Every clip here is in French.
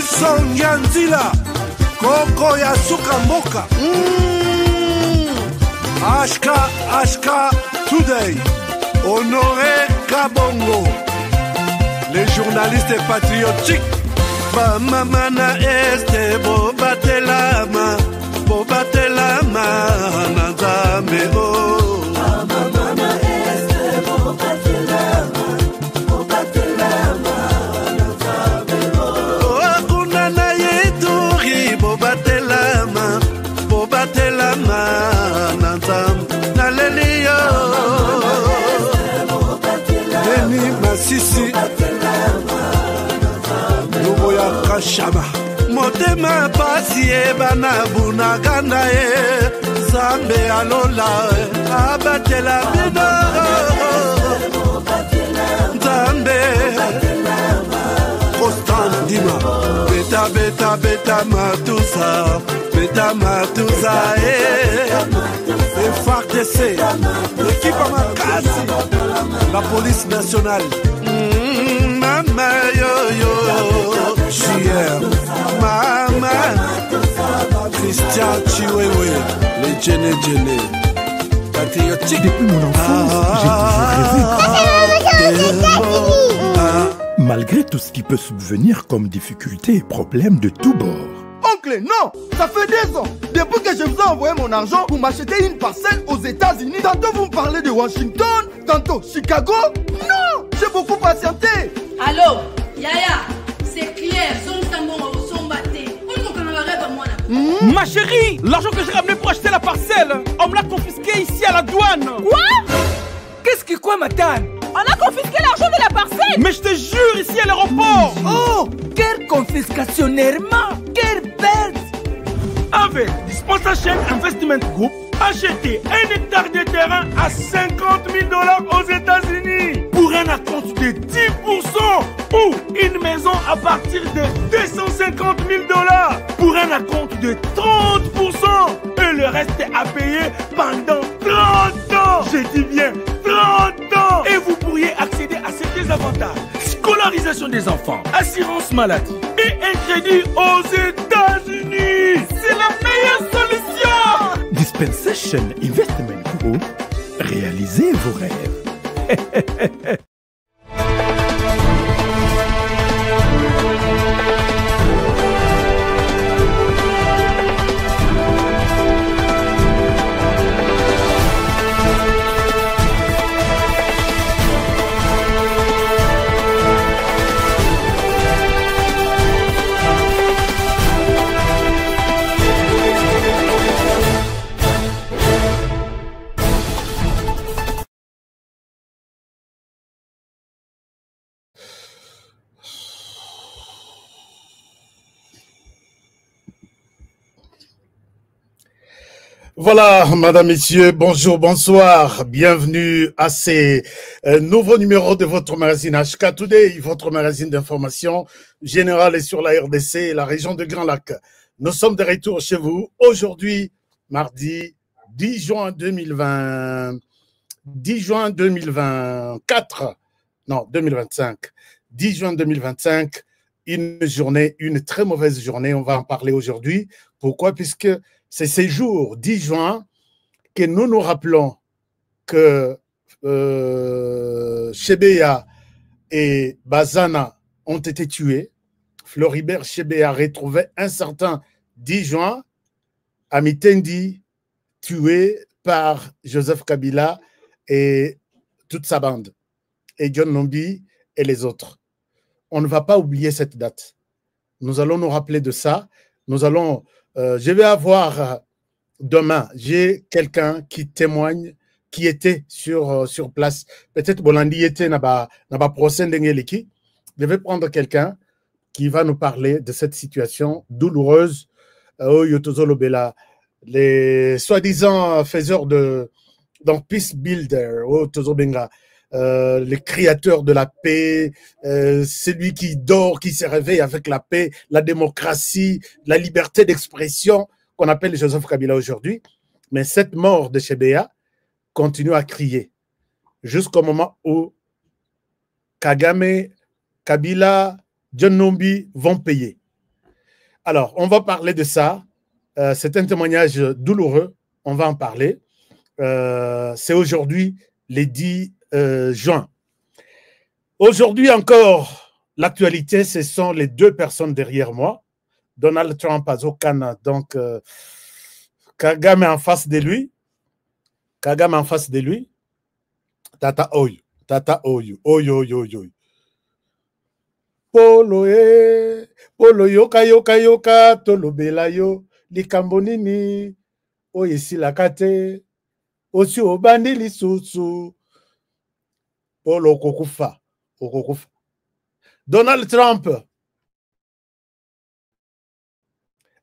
Sonyanzila Koko ya suka mboka Ashka Today Honoré Kabongo Les journalistes patriotiques Bamamana este Bobatelama Nanzambe Bamamana este Bobatelama Sisi Lubo ya kashaba Motema pasi bana bunagana Zambe alola abatela bino Zambe Constant Dima Beta matusa FARDC L'équipe à ma casse La police nationale Mama yo JR Mama Christian Chiwewe Les Djene Patriotique. Depuis mon enfance, j'ai toujours rêvé. Malgré tout ce qui peut subvenir comme difficultés et problèmes de tous bords. Oncle, non! Ça fait 2 ans! Depuis que je vous ai envoyé mon argent pour m'acheter une parcelle aux États-Unis, tantôt vous me parlez de Washington, tantôt Chicago. Non! J'ai beaucoup patienté! Allô? Yaya, c'est clair, Ma chérie, l'argent que j'ai ramené pour acheter la parcelle, on me l'a confisqué ici à la douane. Quoi? Qu'est-ce qui quoi, madame? On a confisqué l'argent de la parcelle. Mais je te jure, ici à l'aéroport. Oh, quelle confiscationnairement, quelle bête. Avec Sponsorship Investment Group, achetez 1 hectare de terrain à $50,000 aux États-Unis pour un acompte de 10% ou une maison à partir de $250,000 pour un acompte de 30% et le reste est à payer pendant 30 ans. Je dis bien 30 ans. Et vous pourriez accéder à ces avantages: scolarisation des enfants, assurance maladie et un crédit aux États-Unis. C'est la meilleure solution. Dispensation Investment Group, réalisez vos rêves. Voilà, madame, messieurs, bonjour, bonsoir, bienvenue à ces nouveaux numéros de votre magazine HK Today, votre magazine d'information générale et sur la RDC et la région de Grand Lac. Nous sommes de retour chez vous aujourd'hui, mardi 10 juin 2020, 10 juin 2024, non, 2025, 10 juin 2025, une journée, une très mauvaise journée, on va en parler aujourd'hui. Pourquoi? Puisque c'est ces jours 10 juin que nous nous rappelons que Chebeya et Bazana ont été tués. Floribert Chebeya retrouvait un certain 10 juin à Mitendi, tué par Joseph Kabila et toute sa bande, et John Nombi et les autres. On ne va pas oublier cette date. Nous allons nous rappeler de ça. Nous allons... je vais avoir demain, j'ai quelqu'un qui témoigne, qui était sur place. Peut-être Bolandi était dans le procès d'Engeliki. Je vais prendre quelqu'un qui va nous parler de cette situation douloureuse. Les soi-disant faiseurs donc peace builder, les créateurs de la paix, celui qui dort, qui se réveille avec la paix, la démocratie, la liberté d'expression qu'on appelle Joseph Kabila aujourd'hui. Mais cette mort de Chebeya continue à crier jusqu'au moment où Kagame, Kabila, John Nombi vont payer. Alors, on va parler de ça. C'est un témoignage douloureux. On va en parler. C'est aujourd'hui, le 10 juin. Aujourd'hui encore, l'actualité, ce sont les deux personnes derrière moi. Donald Trump à Zokana, donc Kagame en face de lui. Kagame en face de lui. Tata Oyo. Tata Oyo. Oyo, oyo, oyo. Polo yoka yoka yoka tolobela yo likambo nini oyo esilaka te osi obandi lisusu polo okokufa. Donald Trump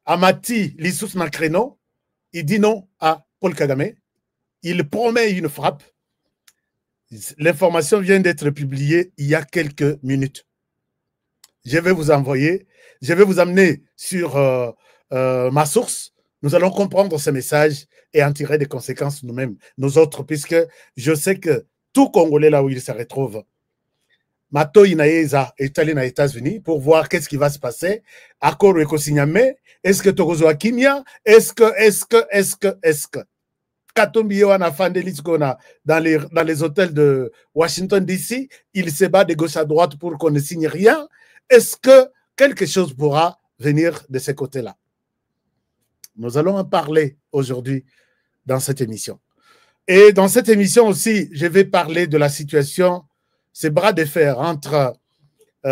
amati lisusu na créneau, il dit non à Paul Kagame, il promet une frappe. L'information vient d'être publiée il y a quelques minutes. Je vais vous envoyer, je vais vous amener sur ma source. Nous allons comprendre ce message et en tirer des conséquences nous-mêmes, nous autres, puisque je sais que tout Congolais, là où il se retrouve, Mato Inaïza est allé aux États-Unis pour voir qu'est-ce qui va se passer. Accord Ekosigname, est-ce que Togozo Akimia, est-ce que Katumbi Yoana Fandelis dans les hôtels de Washington DC, il se bat de gauche à droite pour qu'on ne signe rien. Est-ce que quelque chose pourra venir de ce côté-là? Nous allons en parler aujourd'hui dans cette émission. Et dans cette émission aussi, je vais parler de la situation, ces bras de fer entre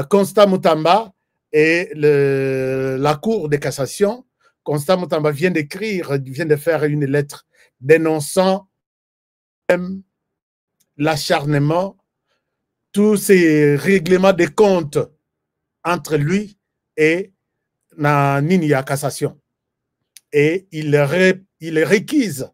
Constant Mutamba et la Cour de cassation. Constant Mutamba vient de faire une lettre dénonçant l'acharnement, tous ces règlements de comptes entre lui et Nini à cassation. Et il réquise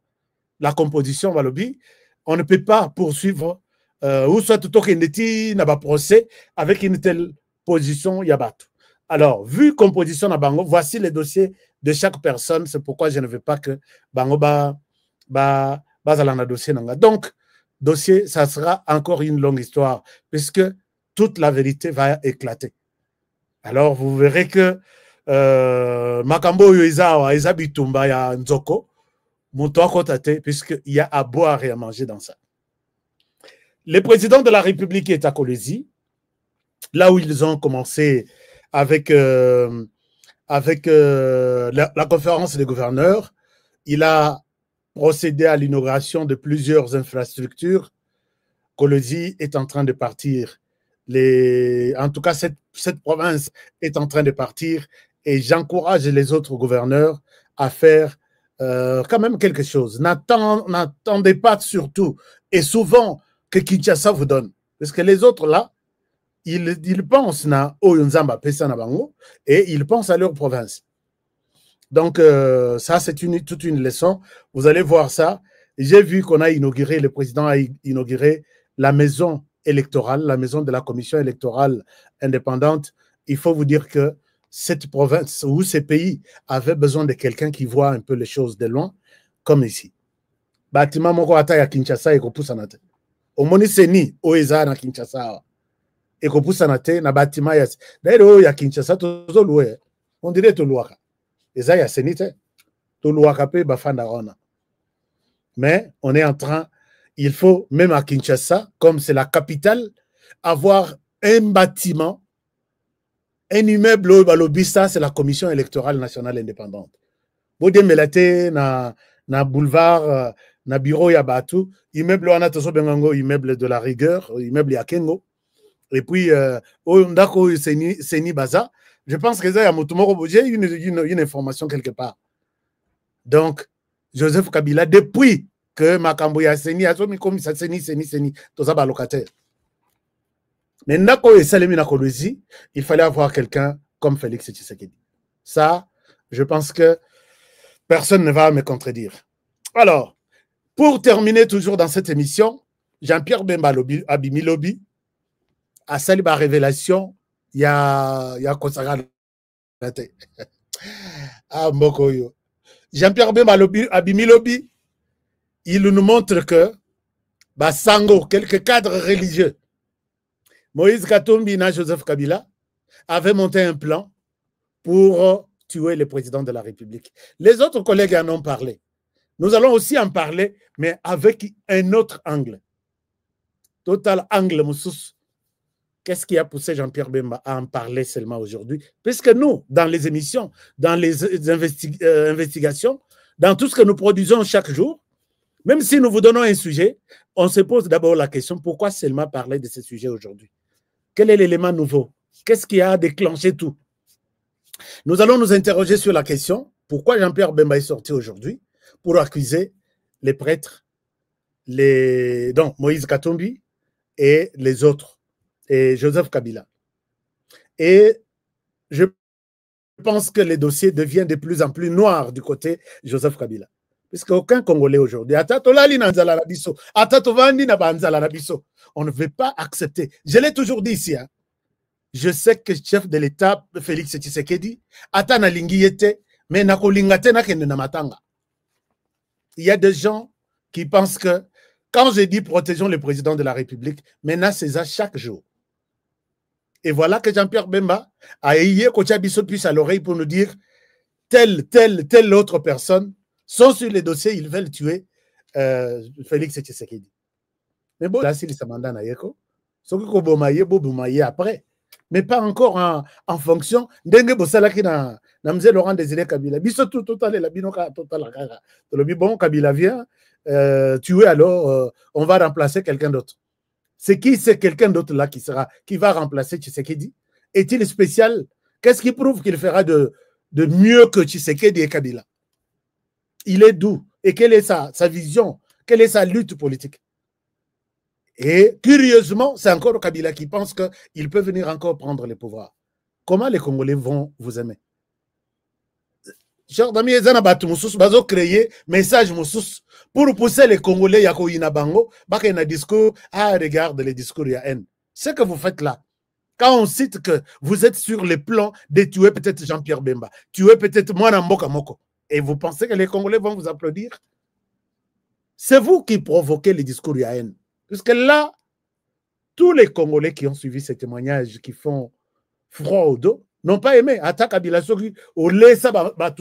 la composition Walobi. On ne peut pas poursuivre ou soit tout au n'a pas procès avec une telle position Yabatou. Alors, vu composition na Bango, voici les dossiers de chaque personne. C'est pourquoi je ne veux pas que Bango bazalana dossier nanga. Donc, dossier, ça sera encore une longue histoire puisque toute la vérité va éclater. Alors, vous verrez que Makambo Yoiza Bitumba ya Nzoko, puisqu'il y a à boire et à manger dans ça. Le président de la République est à Kolwezi, là où ils ont commencé avec la conférence des gouverneurs. Il a procédé à l'inauguration de plusieurs infrastructures. Kolwezi est en train de partir. En tout cas, cette province est en train de partir et j'encourage les autres gouverneurs à faire quand même quelque chose. N'attendez pas surtout et souvent que Kinshasa vous donne. Parce que les autres là, ils pensent na Oyonzamba Pesa na Bango et ils pensent à leur province. Donc ça c'est toute une leçon. Vous allez voir ça. J'ai vu qu'on a inauguré, le président a inauguré la maison électorale, la maison de la commission électorale indépendante. Il faut vous dire que cette province ou ces pays avaient besoin de quelqu'un qui voit un peu les choses de loin, comme ici. Bâtiment moko ata ya Kinshasa ekopusana te. Omoni seni oeza na Kinshasa. Ekopusana te na bâtiment ya. D'ailleurs ya Kinshasa tozo loué. On dirait to louaka. Eza ya seni te. To louaka pe bafanda ona. Mais on est en train, il faut même à Kinshasa, comme c'est la capitale, avoir un bâtiment, un immeuble au Balobista, c'est la Commission électorale nationale indépendante. Bode melate na boulevard, na bureau Yabatu, immeuble wana toso bengango, immeuble de la rigueur, immeuble Yakengo. Et puis, ndako seni baza. Je pense que ça y a j'ai une information quelque part. Donc, Joseph Kabila, depuis que Makambo ya seni, a somi comme ça seni, toza ba locataire. Mais Nako et Salemi na Kolwezi, il fallait avoir quelqu'un comme Félix Tshisekedi. Ça, je pense que personne ne va me contredire. Alors, pour terminer toujours dans cette émission, Jean-Pierre Bemba Abimilobi a salué ma révélation, il y a Kosaga. Ah, Mokoyo. Jean-Pierre Bemba Abimilobi, il nous montre que Sango, quelques cadres religieux, Moïse Katumbi et Joseph Kabila avaient monté un plan pour tuer le président de la République. Les autres collègues en ont parlé. Nous allons aussi en parler, mais avec un autre angle. Total angle, Moussous. Qu'est-ce qui a poussé Jean-Pierre Bemba à en parler seulement aujourd'hui? Puisque nous, dans les émissions, dans les investigations, dans tout ce que nous produisons chaque jour, même si nous vous donnons un sujet, on se pose d'abord la question, pourquoi seulement parler de ce sujet aujourd'hui? Quel est l'élément nouveau? Qu'est-ce qui a déclenché tout? Nous allons nous interroger sur la question, pourquoi Jean-Pierre Bemba est sorti aujourd'hui pour accuser les prêtres, donc Moïse Katumbi et les autres, et Joseph Kabila. Et je pense que les dossiers deviennent de plus en plus noirs du côté Joseph Kabila. Puisqu'aucun Congolais aujourd'hui, on ne veut pas accepter. Je l'ai toujours dit ici. Hein. Je sais que le chef de l'État, Félix Tshisekedi, il y a des gens qui pensent que quand je dis protégeons le président de la République, maintenant c'est ça chaque jour. Et voilà que Jean-Pierre Bemba a ayé Kochabiso puisse à l'oreille pour nous dire telle autre personne sont sur les dossiers, ils veulent tuer Félix Tshisekedi. Mais bon, là, c'est le Samanda Nayeko. Ce que Kobomaye, Bobomaye après. Mais pas encore en fonction d'Enge Bossalaki na Mzé Laurent Désiré Kabila. Biso tout total la binoka total la kara. Le bon Kabila vient tuer alors on va remplacer quelqu'un d'autre. C'est qui c'est quelqu'un d'autre là qui va remplacer Tshisekedi? Est-il spécial? Qu'est-ce qui prouve qu'il fera de mieux que Tshisekedi et Kabila? Il est d'où? Et quelle est sa vision? Quelle est sa lutte politique? Et curieusement, c'est encore Kabila qui pense qu'il peut venir encore prendre le pouvoir. Comment les Congolais vont vous aimer? Chers amis, ils ont créé message pour pousser les Congolais à un discours. Ah, regarde les discours, il y a haine. Ce que vous faites là, quand on cite que vous êtes sur le plan de tuer peut-être Jean-Pierre Bemba, tuer peut-être Mwana Mboka Moko, et vous pensez que les Congolais vont vous applaudir? C'est vous qui provoquez les discours de haine. Parce que là, tous les Congolais qui ont suivi ces témoignages, qui font froid au dos, n'ont pas aimé. Attaque Kabila Soki,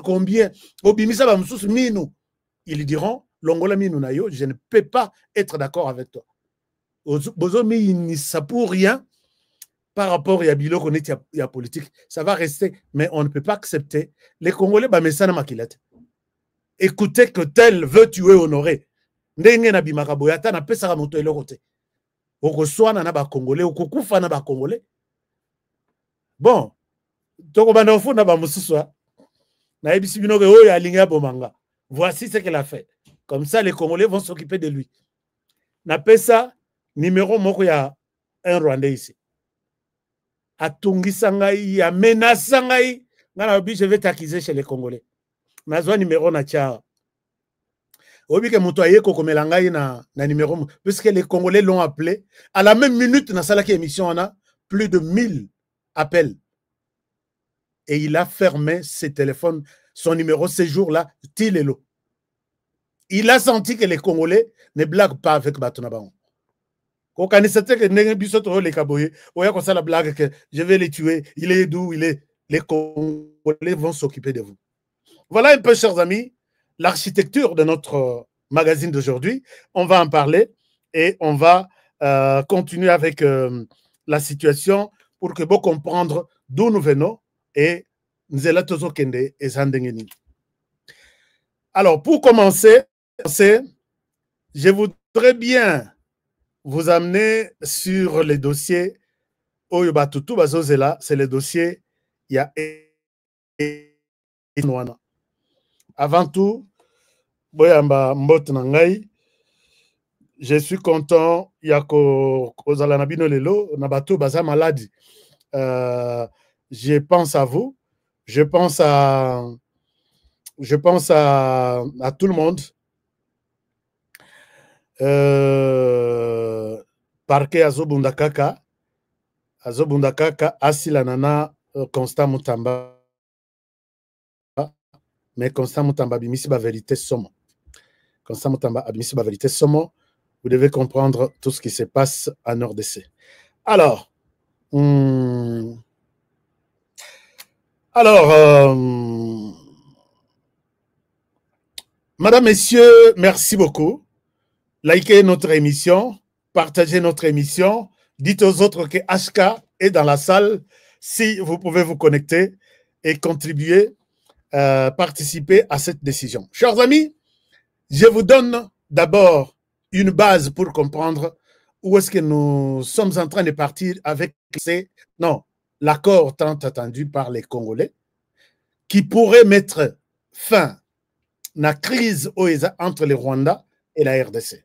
combien, ils diront, Longola Minou Nayo, je ne peux pas être d'accord avec toi. Bozomi, ça pour rien par rapport à Yabilo qu'on est à politique. Ça va rester, mais on ne peut pas accepter. Les Congolais, écoutez que tel veut tuer Honoré. Ndenge na bimakaboyata na pesa moto elokote. Okoswana na ba Congolais, okokufa na ba Congolais. Bon, toko banda ofuna ba mususwa. Na ebisi bino ke oyo alinga bomanga. Voici ce qu'elle a fait. Comme ça les Congolais vont s'occuper de lui. Na pesa numéro moko ya un Rwandais ici. Atungisa ngai, ya menasa ngai, ngana obi je vais t'accuser chez les Congolais. Nazwa numéro na tia. Puisque les Congolais l'ont appelé, à la même minute, dans cette émission, on a plus de 1000 appels. Et il a fermé ses téléphones, son numéro, ces jours-là, Tilelo. Il a senti que les Congolais ne blaguent pas avec Batonabango. Quand on sait que je vais les tuer, il est d'où, les Congolais vont s'occuper de vous. Voilà un peu, chers amis, l'architecture de notre magazine d'aujourd'hui. On va en parler et on va continuer avec la situation pour que vous compreniez d'où nous venons et nous allons tous kende et Zandengeni. Alors, pour commencer, je voudrais bien vous amener sur les dossiers Oyobatutu Bazozela, c'est le dossier il y a avant tout, Boyamba Mbot Nangai, je suis content, Yako Ozalanabino Lelo, Nabato Baza Maladi. Je pense à vous, je pense à tout le monde. Parquet Azobundakaka, Asilanana, Constant Mutamba. Mais Constant Mutamba bimisi ba vérité somo. Constant Mutamba bimisi ba vérité somo. Vous devez comprendre tout ce qui se passe en RDC. Alors, Madame, Messieurs, merci beaucoup. Likez notre émission, partagez notre émission. Dites aux autres que HK est dans la salle. Si vous pouvez vous connecter et contribuer, participer à cette décision. Chers amis, je vous donne d'abord une base pour comprendre où est-ce que nous sommes en train de partir avec l'accord tant attendu par les Congolais qui pourrait mettre fin à la crise entre le Rwanda et la RDC.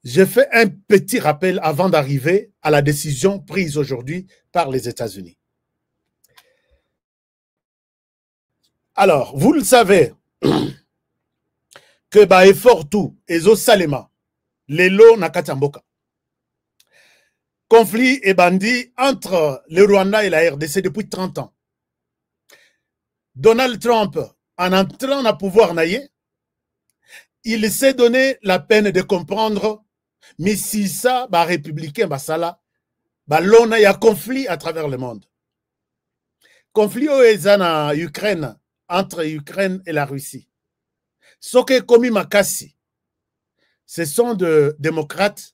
Je fais un petit rappel avant d'arriver à la décision prise aujourd'hui par les États-Unis. Alors, vous le savez, que ba effort tout, ezo salema, lelo nakatamboka. Conflit et bandit entre le Rwanda et la RDC depuis 30 ans. Donald Trump, en entrant à pouvoir naïe, il s'est donné la peine de comprendre, mais si ça, bah, républicain, bah, ça là, bah, l'on a conflit à travers le monde. Conflit au en Ukraine, entre Ukraine et la Russie. Ce que commis Makassi, ce sont des démocrates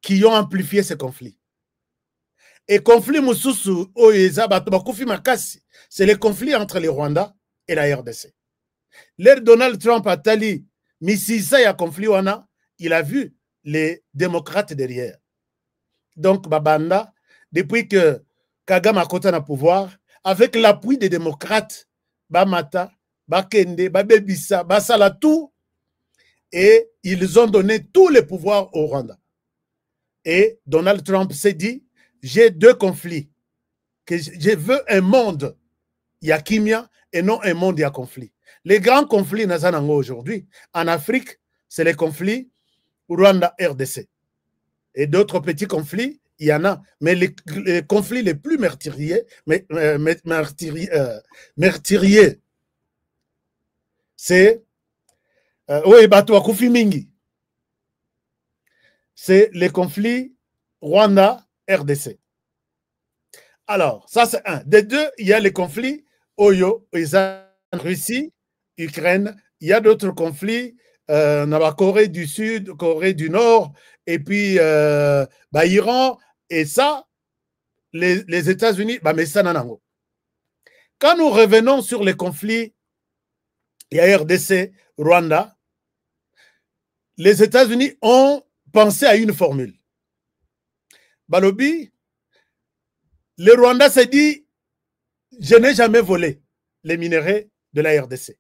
qui ont amplifié ce conflit. Et conflit Moussousou, c'est le conflit entre le Rwanda et la RDC. L'air Donald Trump a tali, mais si ça y a conflit, il a vu les démocrates derrière. Donc, Babanda, depuis que Kagame a côté au pouvoir, avec l'appui des démocrates, Bamata, Bakende, Babebissa, Basala, tout, et ils ont donné tous les pouvoirs au Rwanda. Et Donald Trump s'est dit, j'ai deux conflits, que je veux un monde, il y a Kimia, et non un monde, il y a conflit. Les grands conflits aujourd'hui, en Afrique, c'est les conflits Rwanda-RDC. Et d'autres petits conflits, il y en a, mais les conflits les plus meurtriers, c'est c'est les conflits Rwanda-RDC. Alors, ça c'est un. Des deux, il y a les conflits Oyo, Russie, Ukraine. Il y a d'autres conflits, Corée du Sud, Corée du Nord, et puis Iran. Et ça, les États-Unis, mais ça nanango. Quand nous revenons sur les conflits, il y a RDC, Rwanda, les États-Unis ont pensé à une formule. Balobi, le Rwanda s'est dit, je n'ai jamais volé les minerais de la RDC.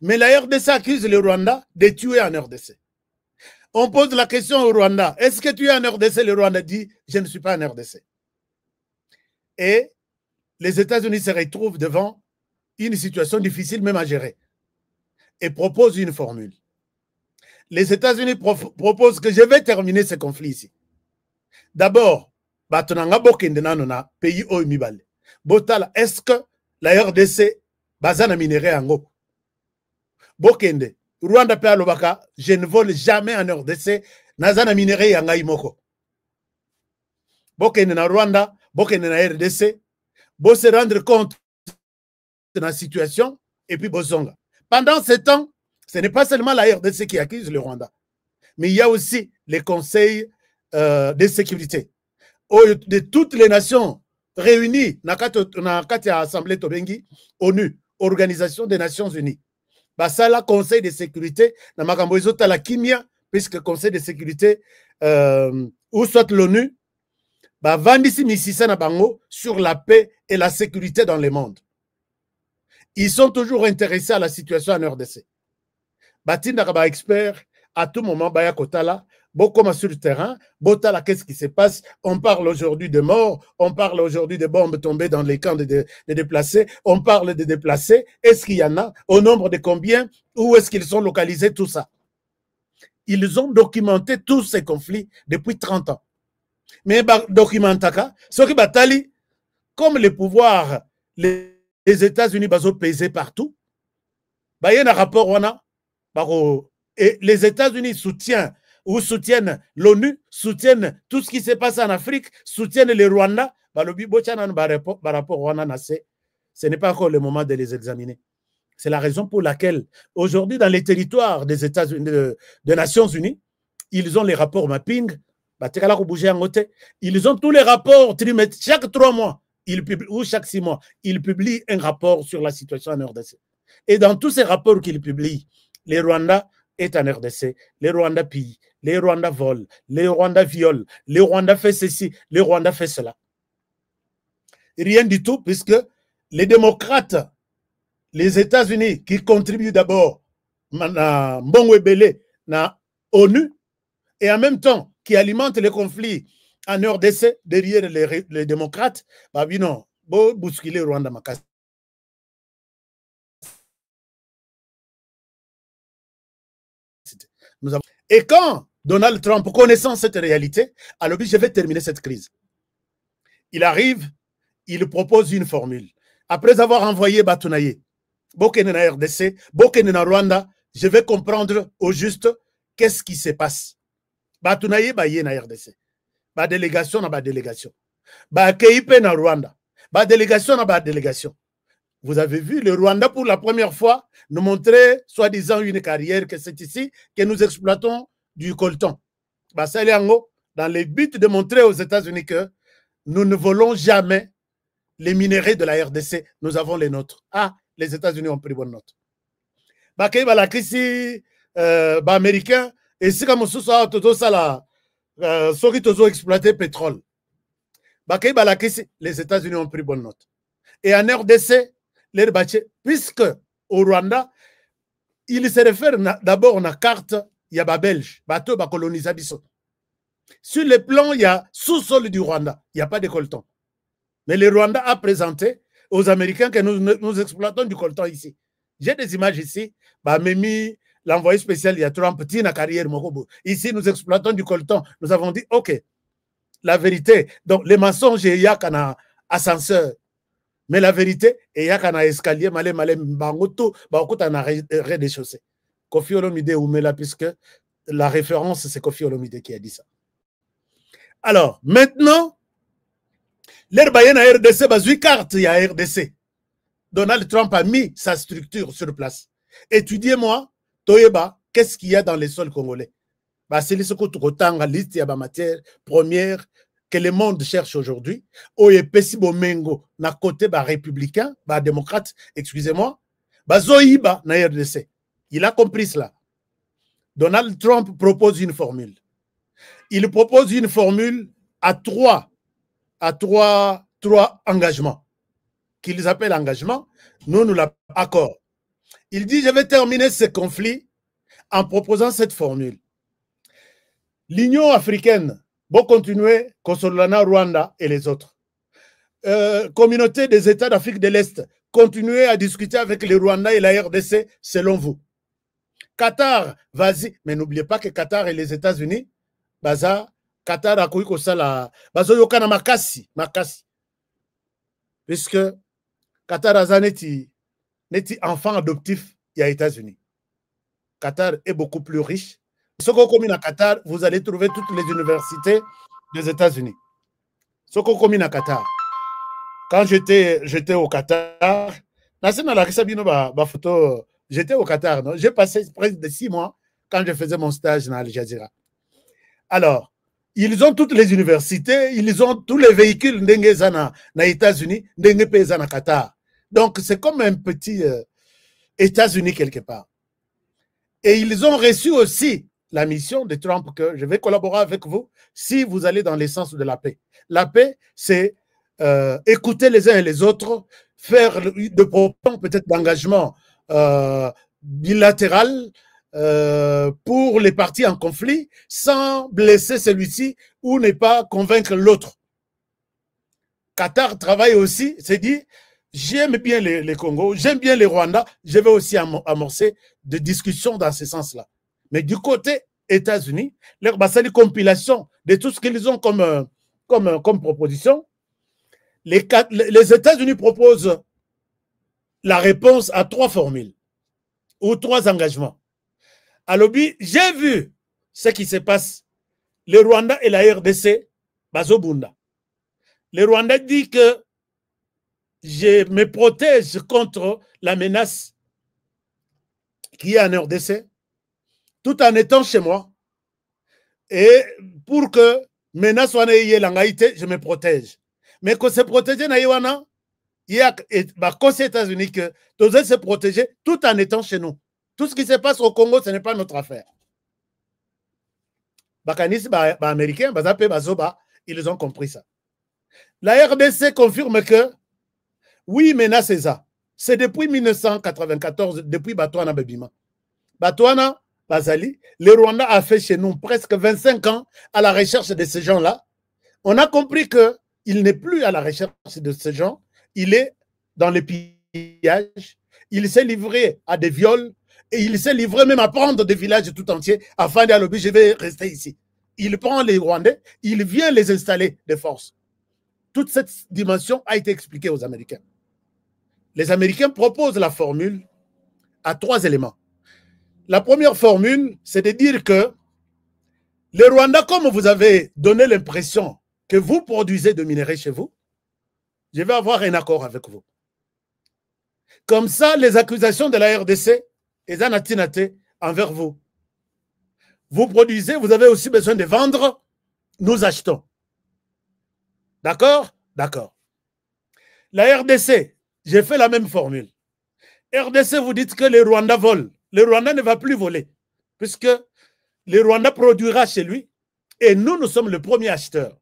Mais la RDC accuse le Rwanda de tuer en RDC. On pose la question au Rwanda, est-ce que tu es en RDC? Le Rwanda dit, je ne suis pas en RDC. Et les États-Unis se retrouvent devant une situation difficile même à gérer et proposent une formule. Les États-Unis proposent que je vais terminer ce conflit ici. D'abord, pays est-ce que la RDC bazana minerai ango? Bokende, Rwanda pe alobaka, je ne vole jamais en RDC, nazana minerai yangai moko. Bokende na Rwanda, bokende na RDC, bo se rendre compte de la situation et puis bozonga. Pendant ce temps, ce n'est pas seulement la RDC qui accuse le Rwanda, mais il y a aussi les conseils de sécurité de toutes les nations réunies dans l'Assemblée Tobengi, ONU, Organisation des Nations Unies. Ça, le Conseil de sécurité, la Kimia, puisque le Conseil de sécurité, ou soit l'ONU, vendisi misisa na bango sur la paix et la sécurité dans le monde. Ils sont toujours intéressés à la situation en RDC. Batinda ba expert à tout moment baya kotala, beaucoup sur le terrain, botala qu'est-ce qui se passe? On parle aujourd'hui de morts, on parle aujourd'hui de bombes tombées dans les camps de déplacés, on parle de déplacés. Est-ce qu'il y en a? Au nombre de combien? Où est-ce qu'ils sont localisés? Tout ça. Ils ont documenté tous ces conflits depuis 30 ans. Mais documentaka, ce qui batali, comme les pouvoirs, les États-Unis sont pesés partout, il y a un rapport, et les États-Unis soutiennent l'ONU, soutiennent tout ce qui se passe en Afrique, soutiennent le Rwanda. Ce n'est pas encore le moment de les examiner. C'est la raison pour laquelle, aujourd'hui, dans les territoires des États-Unis, des Nations Unies, ils ont les rapports mapping. Ils ont tous les rapports trimestriels. Chaque 3 mois, ou chaque 6 mois, ils publient un rapport sur la situation en RDC. Et dans tous ces rapports qu'ils publient, les Rwandais est en RDC, les Rwandais pillent, les Rwandais volent, les Rwandais violent, les Rwandais fait ceci, les Rwandais fait cela. Rien du tout, puisque les démocrates, les États-Unis, qui contribuent d'abord à Mbongwebele, à ONU, et en même temps, qui alimentent les conflits en RDC, derrière les démocrates, bah non, bon, bousculer Rwanda Makasi. Et quand Donald Trump, connaissant cette réalité, alors je vais terminer cette crise. Il arrive, il propose une formule. Après avoir envoyé Batunaye, Bokene na RDC, Bokene na Rwanda, je vais comprendre au juste qu'est-ce qui se passe. Batunaye baye na RDC. Ba délégation na ba délégation. Ba KIP na Rwanda. Ba délégation na ba délégation. Vous avez vu, le Rwanda, pour la première fois, nous montrer, soi-disant, une carrière que c'est ici que nous exploitons du coltan. Bah, ça, dans le but de montrer aux États-Unis que nous ne volons jamais les minéraux de la RDC. Nous avons les nôtres. Ah, les États-Unis ont pris bonne note. Bah, la crise américain, et si comme ça, tout ça là, ceux qui ont exploité le pétrole. Bah, la crise, les États-Unis ont pris bonne note. Et en RDC, puisque au Rwanda, il se réfère d'abord à la carte, il y a des Belges, bateau, colonisation. Sur le plan, il y a sous-sol du Rwanda, il n'y a pas de coltan. Mais le Rwanda a présenté aux Américains que nous exploitons du coltan ici. J'ai des images ici, Mimi, l'envoyé spécial, il y a Trump, petit na carrière, ici nous exploitons du coltan. Nous avons dit, ok, la vérité, donc les mensonges, il y a un ascenseur. Mais la vérité, il y a un escalier, rez-de-chaussée. Kofi Olomide Oumela, puisque la référence, c'est Kofi Olomide qui a dit ça. Alors, maintenant, l'Herbayen à RDC, bazui carte, il y a RDC. Donald Trump a mis sa structure sur place. Étudiez-moi, Toyeba, qu'est-ce qu'il y a dans les sols congolais? C'est ce que tu as liste, il y a matière première que le monde cherche aujourd'hui. Oye Pesi Bomengo, na côté républicain, démocrate, excusez-moi, Zoïba na RDC. Il a compris cela. Donald Trump propose une formule. Il propose une formule à trois engagements qu'ils appellent engagements. Nous l'accord. Il dit, je vais terminer ce conflit en proposant cette formule. L'Union africaine va continuer, Kosolana, Rwanda et les autres. Communauté des États d'Afrique de l'Est, continuez à discuter avec les Rwandais et la RDC selon vous. Qatar, vas-y, mais n'oubliez pas que Qatar et les États-Unis, Qatar a couillé ça là, yokana makasi, puisque Qatar a neti enfant adoptif, il y a États-Unis. Qatar est beaucoup plus riche. Ce qu'on commune à Qatar, vous allez trouver toutes les universités des États-Unis. Ce qu'on commune à Qatar. Quand j'étais au Qatar, j'étais au Qatar. J'ai passé presque de 6 mois quand je faisais mon stage dans Al Jazeera. Alors, ils ont toutes les universités, ils ont tous les véhicules dans les États-Unis, dans le Qatar. Donc, c'est comme un petit États-Unis quelque part. Et ils ont reçu aussi la mission de Trump que je vais collaborer avec vous si vous allez dans l'essence de la paix. La paix, c'est écouter les uns et les autres, faire de propositions peut-être d'engagement bilatéral pour les parties en conflit sans blesser celui-ci ou ne pas convaincre l'autre. Qatar travaille aussi, c'est dit, j'aime bien les Congo, j'aime bien les Rwandais, je vais aussi amorcer des discussions dans ce sens-là. Mais du côté États-Unis, leur compilation de tout ce qu'ils ont comme proposition, les États-Unis proposent la réponse à 3 formules ou 3 engagements. Alors, j'ai vu ce qui se passe. Le Rwanda et la RDC, Bazobunda. Le Rwanda dit que je me protège contre la menace qui est en RDC, tout en étant chez moi. Et pour que menace soit je me protège. Mais que se protéger, il y a aux États-Unis que tous se protéger tout en étant chez nous. Tout ce qui se passe au Congo, ce n'est pas notre affaire. Bakanis, américains, ils ont compris ça. La RDC confirme que oui, menace c'est ça. C'est depuis 1994, depuis Batouana Bebima. Batouana, Bazali, le Rwanda a fait chez nous presque 25 ans à la recherche de ces gens-là. On a compris qu'il n'est plus à la recherche de ces gens. Il est dans le pillage. Il s'est livré à des viols et il s'est livré même à prendre des villages tout entiers afin de dire, je vais rester ici. Il prend les Rwandais, il vient les installer de force. Toute cette dimension a été expliquée aux Américains. Les Américains proposent la formule à 3 éléments. La première formule, c'est de dire que les Rwandais, comme vous avez donné l'impression que vous produisez de minerais chez vous, je vais avoir un accord avec vous. Comme ça, les accusations de la RDC et d'Anatinate envers vous. Vous produisez, vous avez aussi besoin de vendre, nous achetons. D'accord? D'accord. La RDC, j'ai fait la même formule. RDC, vous dites que les Rwandais volent. Le Rwanda ne va plus voler, puisque le Rwanda produira chez lui et nous, nous sommes le premier acheteur.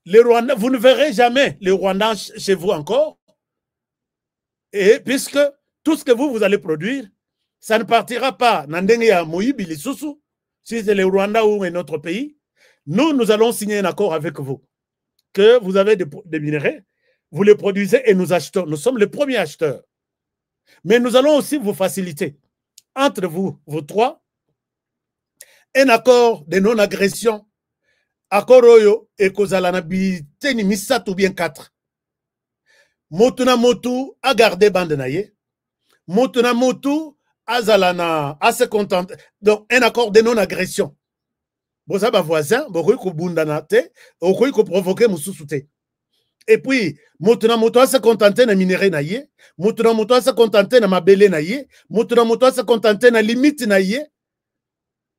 Les Rwandais, vous ne verrez jamais les Rwandais chez vous encore, et puisque tout ce que vous allez produire, ça ne partira pas si c'est le Rwanda ou un autre pays. Nous allons signer un accord avec vous, que vous avez des minerais, vous les produisez et nous achetons. Nous sommes les premiers acheteurs. Mais nous allons aussi vous faciliter, entre vous trois, un accord de non-agression, accord Oyo et Kozalana Biteni Missat ou bien 4. Motuna Motu a gardé bande naye, Motuna Motu a Zalana a se contenter. Donc, un accord de non-agression. Vous avez un voisin, vous avez bundanaté, vous avez provoqué Moussousouté. Et puis, Motuna Motu a se contenter de minerai naye, Motuna Motu a se contenter de mabele naye, Motuna Motu a se contenter de limite naye.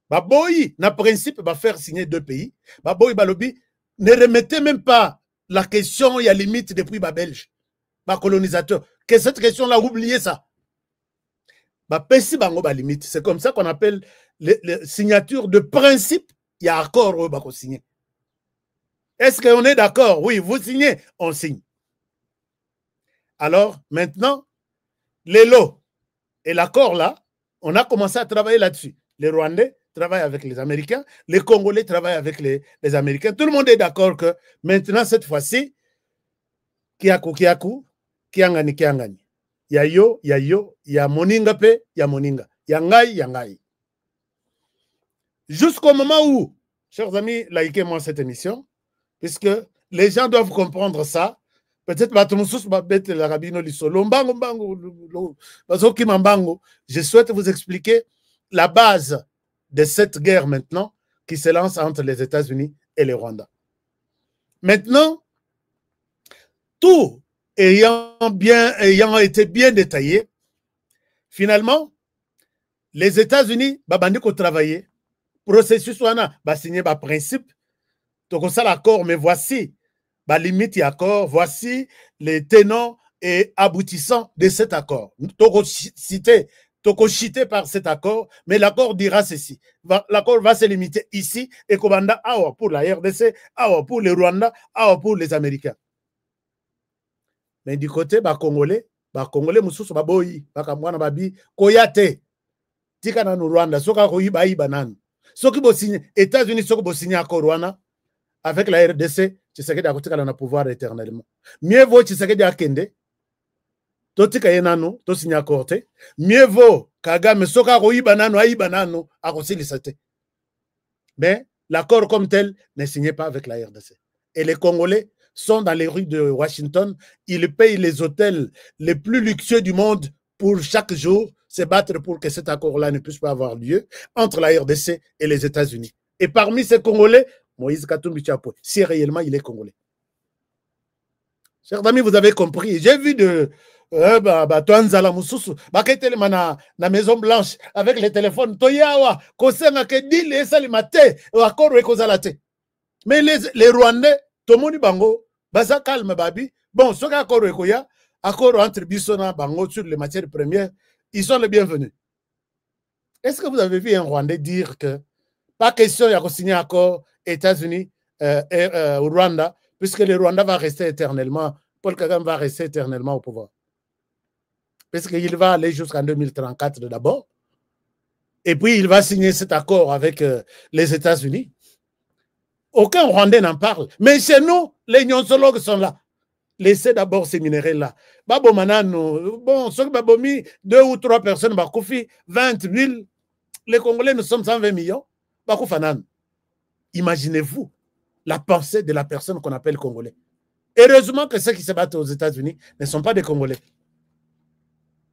Baboy, na principe, va faire signer 2 pays. Baboy, Balobi, ne remettez même pas la question, il y a limite depuis les Belges, les colonisateurs. Que cette question-là, oubliez ça. C'est comme ça qu'on appelle les signatures de principe. Il y a accord où on signer. Est-ce qu'on est d'accord? Oui, vous signez, on signe. Alors, maintenant, les lots et l'accord là, on a commencé à travailler là-dessus. Les Rwandais travaillent avec les Américains, les Congolais travaillent avec les Américains. Tout le monde est d'accord que maintenant, cette fois-ci, Kiaku, Kiangani. Il y a yo, il y a Moninga pe, il y a Moninga. Il y a Ngai. Jusqu'au moment où, chers amis, likez-moi cette émission, puisque les gens doivent comprendre ça. Peut-être je souhaite vous expliquer la base de cette guerre maintenant qui se lance entre les États-Unis et le Rwanda. Maintenant, tout ayant été bien détaillé, finalement, les États-Unis ont travaillé, processus a signé un principe, donc ça l'accord, mais voici la limite et accord, voici les tenants et aboutissants de cet accord. Cité par cet accord, mais l'accord dira ceci. L'accord va se limiter ici et Kobanda awa pour la RDC, awa pour le Rwanda, awa pour les Américains. Mais du côté Congolais mususu baboyi bakamwana babi koyate tika na Rwanda soka koyiba iba nanu. Soki bo signé États-Unis soki bo signé accord Rwanda avec la RDC, Tshisekedi akotika na pouvoir éternellement. Mieux vaut Tshisekedi akende totika yenano to signé accord te. Mieux vaut Kagame soka koyiba nanu ayiba nanu akosilisa te. Mais l'accord comme tel n'est signé pas avec la RDC. Et les Congolais sont dans les rues de Washington, ils payent les hôtels les plus luxueux du monde pour chaque jour se battre pour que cet accord-là ne puisse pas avoir lieu entre la RDC et les États-Unis. Et parmi ces Congolais, Moïse Katumbi Tchapo, si réellement il est Congolais. Chers amis, vous avez compris. J'ai vu toi nzala mususu baketelema na Maison Blanche avec les téléphones toyawa kosenga ke dile esalima te accord ekozala te. Mais les Rwandais tomoni bango baza calme babi bon soki accord ekoya accord entre biso na bango sur les matières premières, ils sont les bienvenus. Est-ce que vous avez vu un Rwandais dire que pas question de signer un accord États-Unis et Rwanda, puisque le Rwanda va rester éternellement, Paul Kagame va rester éternellement au pouvoir. Parce qu'il va aller jusqu'en 2034 d'abord, et puis il va signer cet accord avec les États-Unis. Aucun Rwandais n'en parle. Mais chez nous, les nyonsologues sont là. Laissez d'abord ces minéraux-là. Babo Manano, bon, ceux qui ont mis 2 ou 3 personnes, Bakoufi, 20 000, les Congolais, nous sommes 120 millions. Bakoufanan. Imaginez-vous la pensée de la personne qu'on appelle Congolais. Heureusement que ceux qui se battent aux États-Unis ne sont pas des Congolais.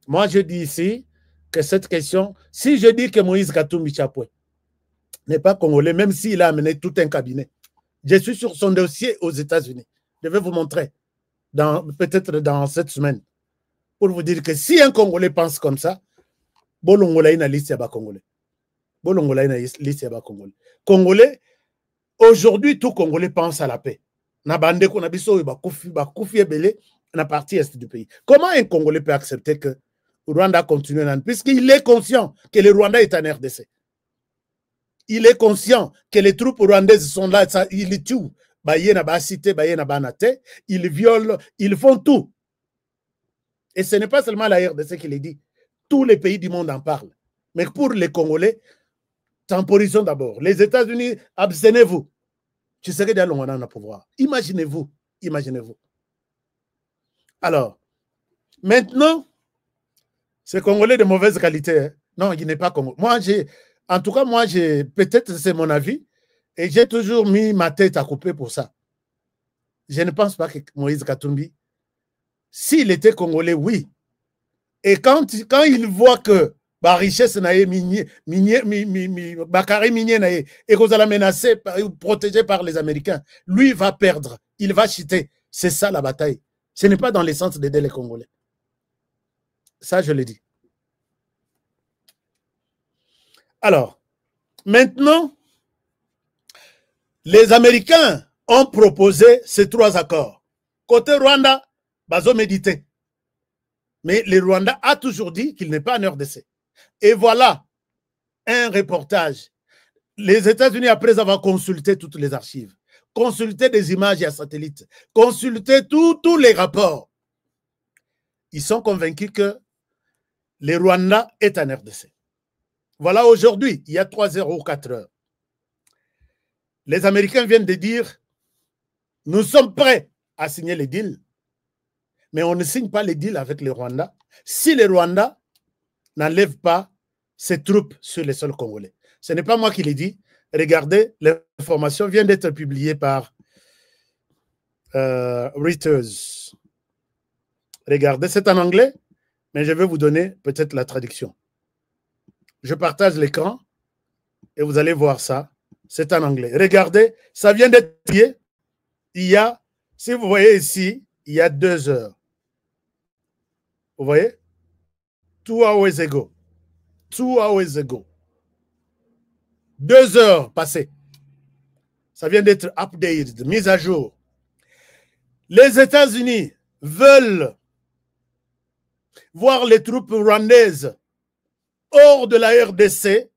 Moi, je dis ici que cette question, si je dis que Moïse Katumbi Chapwe n'est pas Congolais, même s'il a amené tout un cabinet, je suis sur son dossier aux États-Unis. Je vais vous montrer, peut-être dans cette semaine, pour vous dire que si un Congolais pense comme ça, Bolongolais na liste ya Congolais. Bolongolais na liste ya Congolais. Congolais, aujourd'hui, tout Congolais pense à la paix. Na bande ko na biso ba kufi ebele na partie est du pays. Comment un Congolais peut accepter que Rwanda continue, puisqu'il est conscient que le Rwanda est en RDC. Il est conscient que les troupes rwandaises sont là, ils les tuent. Ils violent, ils font tout. Et ce n'est pas seulement la RDC qui le dit. Tous les pays du monde en parlent. Mais pour les Congolais, temporisons d'abord. Les États-Unis, abstenez-vous. Tu sais que dans le pouvoir. Imaginez-vous. Imaginez-vous. Alors, maintenant, c'est Congolais de mauvaise qualité. Hein? Non, il n'est pas Congolais. Moi, en tout cas, peut-être c'est mon avis, et j'ai toujours mis ma tête à couper pour ça. Je ne pense pas que Moïse Katumbi, s'il était Congolais, oui. Et quand il voit que la richesse n'est Bakary minier et qu'on a menacé, protégé par les Américains, lui va perdre, il va chuter. C'est ça la bataille. Ce n'est pas dans le sens d'aider les Congolais. Ça, je l'ai dit. Alors, maintenant, les Américains ont proposé ces 3 accords. Côté Rwanda, bazo médité. Mais le Rwanda a toujours dit qu'il n'est pas en RDC. Et voilà un reportage. Les États-Unis, après avoir consulté toutes les archives, consulté des images à satellite, consulté tous les rapports, ils sont convaincus que le Rwanda est en RDC. Voilà aujourd'hui, il y a 3 heures ou 4 heures. Les Américains viennent de dire, nous sommes prêts à signer les deals, mais on ne signe pas les deals avec le Rwanda si le Rwanda n'enlève pas ses troupes sur les sols congolais. Ce n'est pas moi qui l'ai dit. Regardez, l'information vient d'être publiée par Reuters. Regardez, c'est en anglais, mais je vais vous donner peut-être la traduction. Je partage l'écran et vous allez voir ça. C'est en anglais. Regardez, ça vient d'être publié. Il y a, si vous voyez ici, il y a 2 heures. Vous voyez? 2 hours ago. 2 hours ago. 2 heures passées. Ça vient d'être updated, mise à jour. Les États-Unis veulent voir les troupes rwandaises hors de la RDC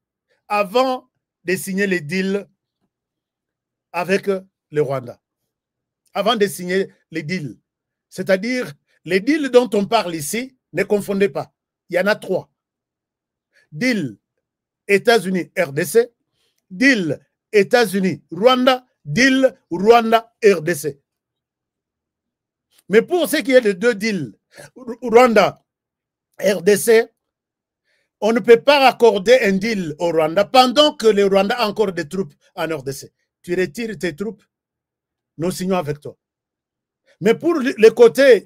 avant de signer les deals avec le Rwanda. Avant de signer les deals. C'est-à-dire, les deals dont on parle ici, ne confondez pas. Il y en a 3. Deal États-Unis RDC, deal États-Unis Rwanda, deal Rwanda RDC. Mais pour ce qui est de 2 deals, Rwanda RDC, on ne peut pas accorder un deal au Rwanda pendant que le Rwanda a encore des troupes en RDC. Tu retires tes troupes, nous signons avec toi. Mais pour du côté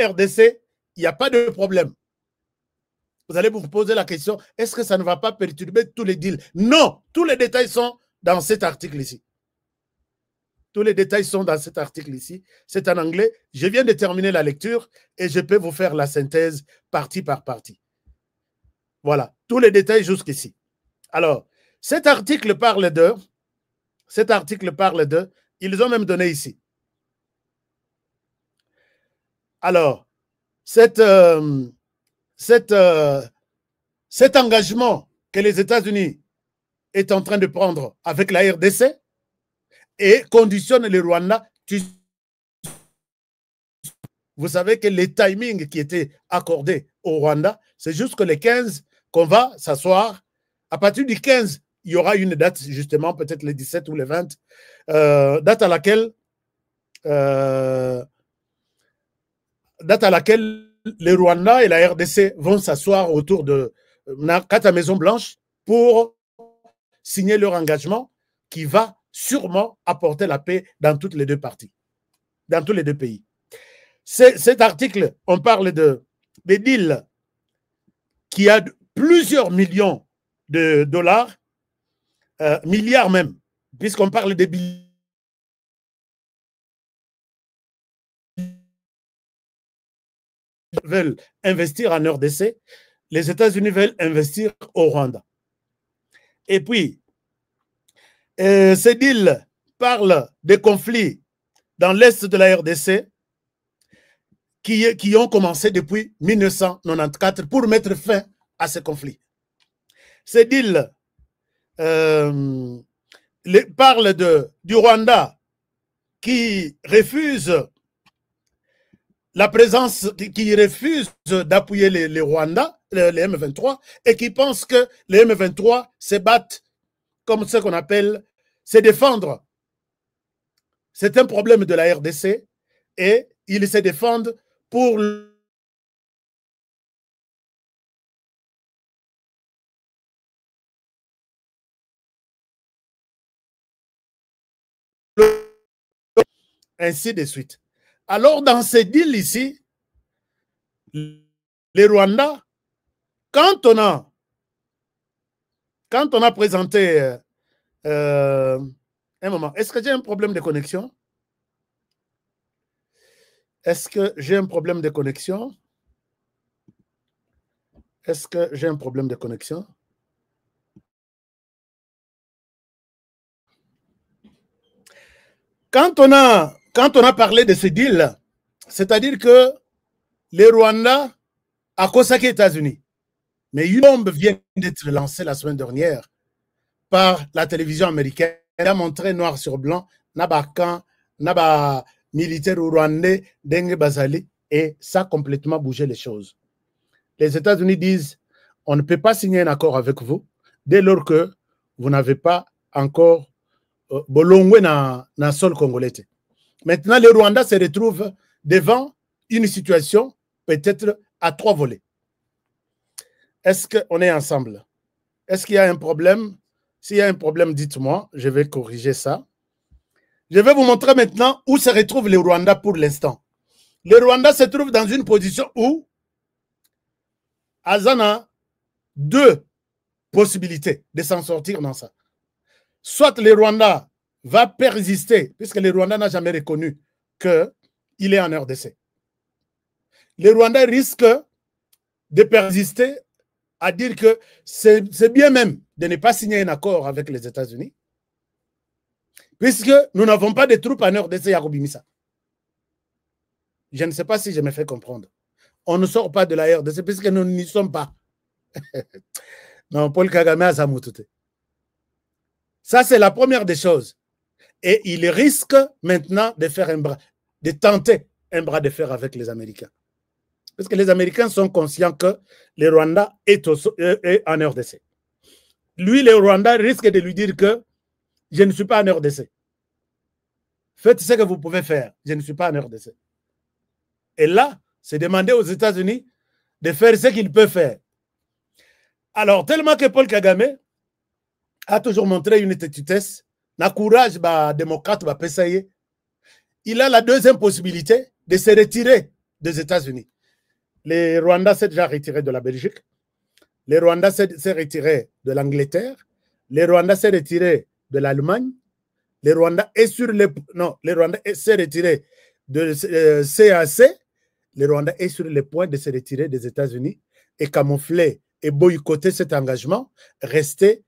RDC, il n'y a pas de problème. Vous allez vous poser la question, est-ce que ça ne va pas perturber tous les deals? Non, tous les détails sont dans cet article ici. Tous les détails sont dans cet article ici. C'est en anglais. Je viens de terminer la lecture et je peux vous faire la synthèse partie par partie. Voilà, tous les détails jusqu'ici. Alors, cet article parle de, ils ont même donné ici. Alors, cet engagement que les États-Unis est en train de prendre avec la RDC et conditionne le Rwanda. Vous savez que les timings qui étaient accordés au Rwanda, c'est jusque le 15 qu'on va s'asseoir. À partir du 15, il y aura une date, justement, peut-être le 17 ou le 20, date à laquelle le Rwanda et la RDC vont s'asseoir autour de la Maison Blanche pour signer leur engagement qui va sûrement apporter la paix dans toutes les deux parties, dans tous les deux pays. Cet article, on parle des deals qui a plusieurs millions de dollars, milliards même, puisqu'on parle des billions. Veulent investir en RDC, les États-Unis veulent investir au Rwanda. Et puis, ces deals parlent des conflits dans l'est de la RDC qui ont commencé depuis 1994 pour mettre fin à ces conflits. Ces deals parlent du Rwanda qui refuse la présence, qui refuse d'appuyer les Rwandais, les M23, et qui pense que les M23 se battent comme ce qu'on appelle se défendre. C'est un problème de la RDC et ils se défendent pour ainsi de suite. Alors, dans ces deals ici, les Rwandais, quand on a présenté un moment, est-ce que j'ai un problème de connexion? Est-ce que j'ai un problème de connexion? Est-ce que j'ai un problème de connexion? Quand on a parlé de ce deal, c'est-à-dire que les Rwandais a consacré les États-Unis. Mais une bombe vient d'être lancée la semaine dernière par la télévision américaine. Elle a montré noir sur blanc, Nabakan, Naba militaire rwandais, Dengue Bazali, et ça a complètement bougé les choses. Les États-Unis disent on ne peut pas signer un accord avec vous dès lors que vous n'avez pas encore bolongwe dans le sol congolais. Maintenant, les Rwandais se retrouvent devant une situation peut-être à 3 volets. Est-ce qu'on est ensemble? Est-ce qu'il y a un problème? S'il y a un problème, dites-moi, je vais corriger ça. Je vais vous montrer maintenant où se retrouvent les Rwandais pour l'instant. Les Rwandais se trouvent dans une position où Azana a 2 possibilités de s'en sortir dans ça. Soit le Rwanda va persister, puisque le Rwanda n'a jamais reconnu qu'il est en RDC. Les Rwandais risquent de persister à dire que c'est bien même de ne pas signer un accord avec les États-Unis, puisque nous n'avons pas de troupes en RDC à Rubimisa. Je ne sais pas si je me fais comprendre. On ne sort pas de la RDC puisque nous n'y sommes pas. Non, Paul Kagame a Zamoutoute. Ça, c'est la première des choses. Et il risque maintenant de faire de tenter un bras de fer avec les Américains. Parce que les Américains sont conscients que le Rwanda est en RDC. Lui, le Rwanda risque de lui dire que je ne suis pas en RDC. Faites ce que vous pouvez faire. Je ne suis pas en RDC. Et là, c'est demander aux États-Unis de faire ce qu'ils peuvent faire. Alors, tellement que Paul Kagame a toujours montré une têtutesse, n'a courage, démocrate, il a la deuxième possibilité de se retirer des États-Unis. Les Rwandais s'est déjà retiré de la Belgique. Les Rwandais s'est retiré de l'Angleterre. Les Rwandais s'est retiré de l'Allemagne. Le Rwanda est sur les... Non, le Rwanda s'est retiré de CAC. Le Rwanda est sur le point de se retirer des États-Unis et camoufler et boycotter cet engagement, rester,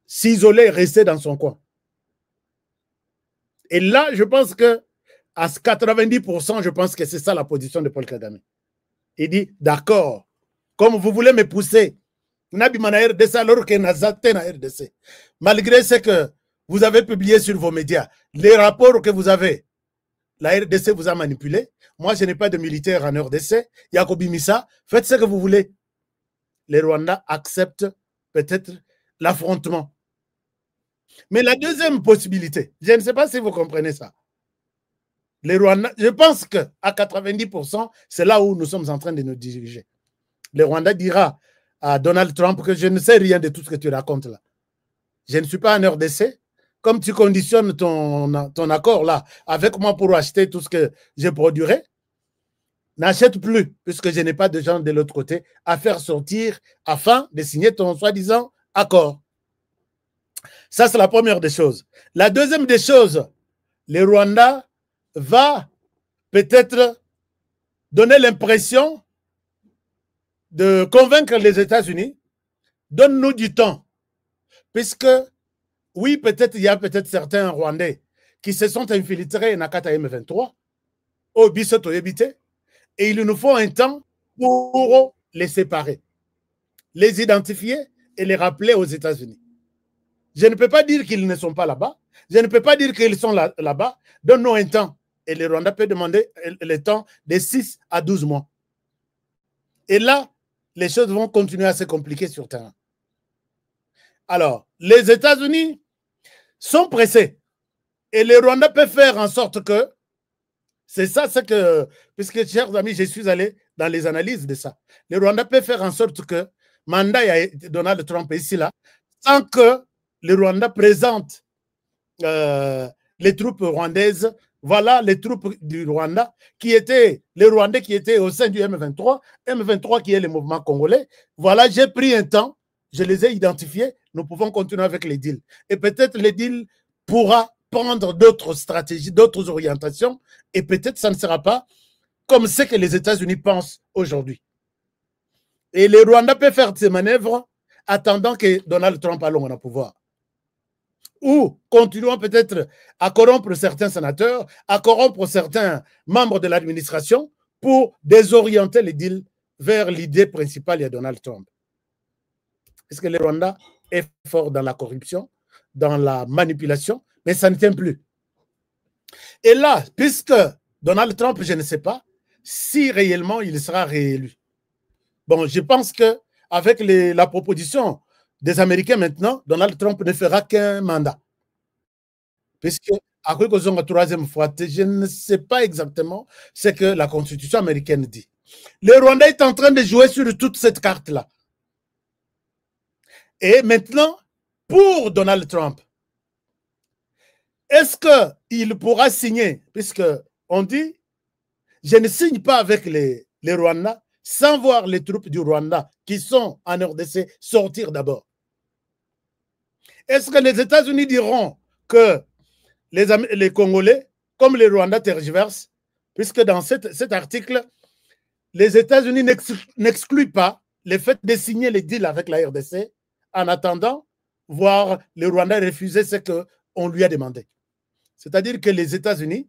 s'isoler, rester dans son coin. Et là, je pense que à 90%, je pense que c'est ça la position de Paul Kagame. Il dit, d'accord, comme vous voulez me pousser, malgré ce que vous avez publié sur vos médias, les rapports que vous avez, la RDC vous a manipulé. Moi, je n'ai pas de militaire en RDC. Yacobi Missa, faites ce que vous voulez. Les Rwandais acceptent peut-être l'affrontement. Mais la deuxième possibilité, je ne sais pas si vous comprenez ça. Les Rwandais, je pense qu'à 90%, c'est là où nous sommes en train de nous diriger. Le Rwanda dira à Donald Trump que je ne sais rien de tout ce que tu racontes là. Je ne suis pas en RDC. Comme tu conditionnes ton accord là avec moi pour acheter tout ce que je produirai, n'achète plus, puisque je n'ai pas de gens de l'autre côté à faire sortir afin de signer ton soi-disant accord. Ça, c'est la première des choses. La deuxième des choses, le Rwanda va peut-être donner l'impression de convaincre les États-Unis, donne-nous du temps, puisque oui, peut-être il y a peut-être certains Rwandais qui se sont infiltrés dans Nakata M23, au Bisoto Ebité, et il nous faut un temps pour les séparer, les identifier et les rappeler aux États-Unis. Je ne peux pas dire qu'ils ne sont pas là-bas, je ne peux pas dire qu'ils sont là-bas, donne-nous un temps. Et le Rwanda peut demander le temps de 6 à 12 mois. Et là, les choses vont continuer à se compliquer sur terrain. Alors, les États-Unis sont pressés. Et le Rwanda peut faire en sorte que, c'est ça, c'est que, puisque, chers amis, je suis allé dans les analyses de ça. Le Rwanda peut faire en sorte que, mandat Donald Trump ici, là, sans que le Rwanda présente les troupes rwandaises. Voilà les troupes du Rwanda qui étaient, les Rwandais qui étaient au sein du M23, M23 qui est le mouvement congolais. Voilà, j'ai pris un temps, je les ai identifiés, nous pouvons continuer avec les deals. Et peut-être les deals pourra prendre d'autres stratégies, d'autres orientations, et peut-être ça ne sera pas comme ce que les États-Unis pensent aujourd'hui. Et les Rwandais peuvent faire ces manœuvres attendant que Donald Trump allonge au pouvoir. Ou continuons peut-être à corrompre certains sénateurs, à corrompre certains membres de l'administration pour désorienter les deals vers l'idée principale de Donald Trump. Est-ce que le Rwanda est fort dans la corruption, dans la manipulation, mais ça ne tient plus. Et là, puisque Donald Trump, je ne sais pas si réellement il sera réélu. Bon, je pense qu'avec la proposition des Américains maintenant, Donald Trump ne fera qu'un mandat. Puisque, à cause de la troisième fois, je ne sais pas exactement ce que la Constitution américaine dit. Le Rwanda est en train de jouer sur toute cette carte-là. Et maintenant, pour Donald Trump, est-ce qu'il pourra signer, puisqu'on dit, je ne signe pas avec les Rwandais sans voir les troupes du Rwanda qui sont en RDC sortir d'abord. Est-ce que les États-Unis diront que les Congolais, comme les Rwandais, tergiversent, puisque dans cet article, les États-Unis n'excluent pas le fait de signer les deals avec la RDC en attendant voir le Rwanda refuser ce qu'on lui a demandé. C'est-à-dire que les États-Unis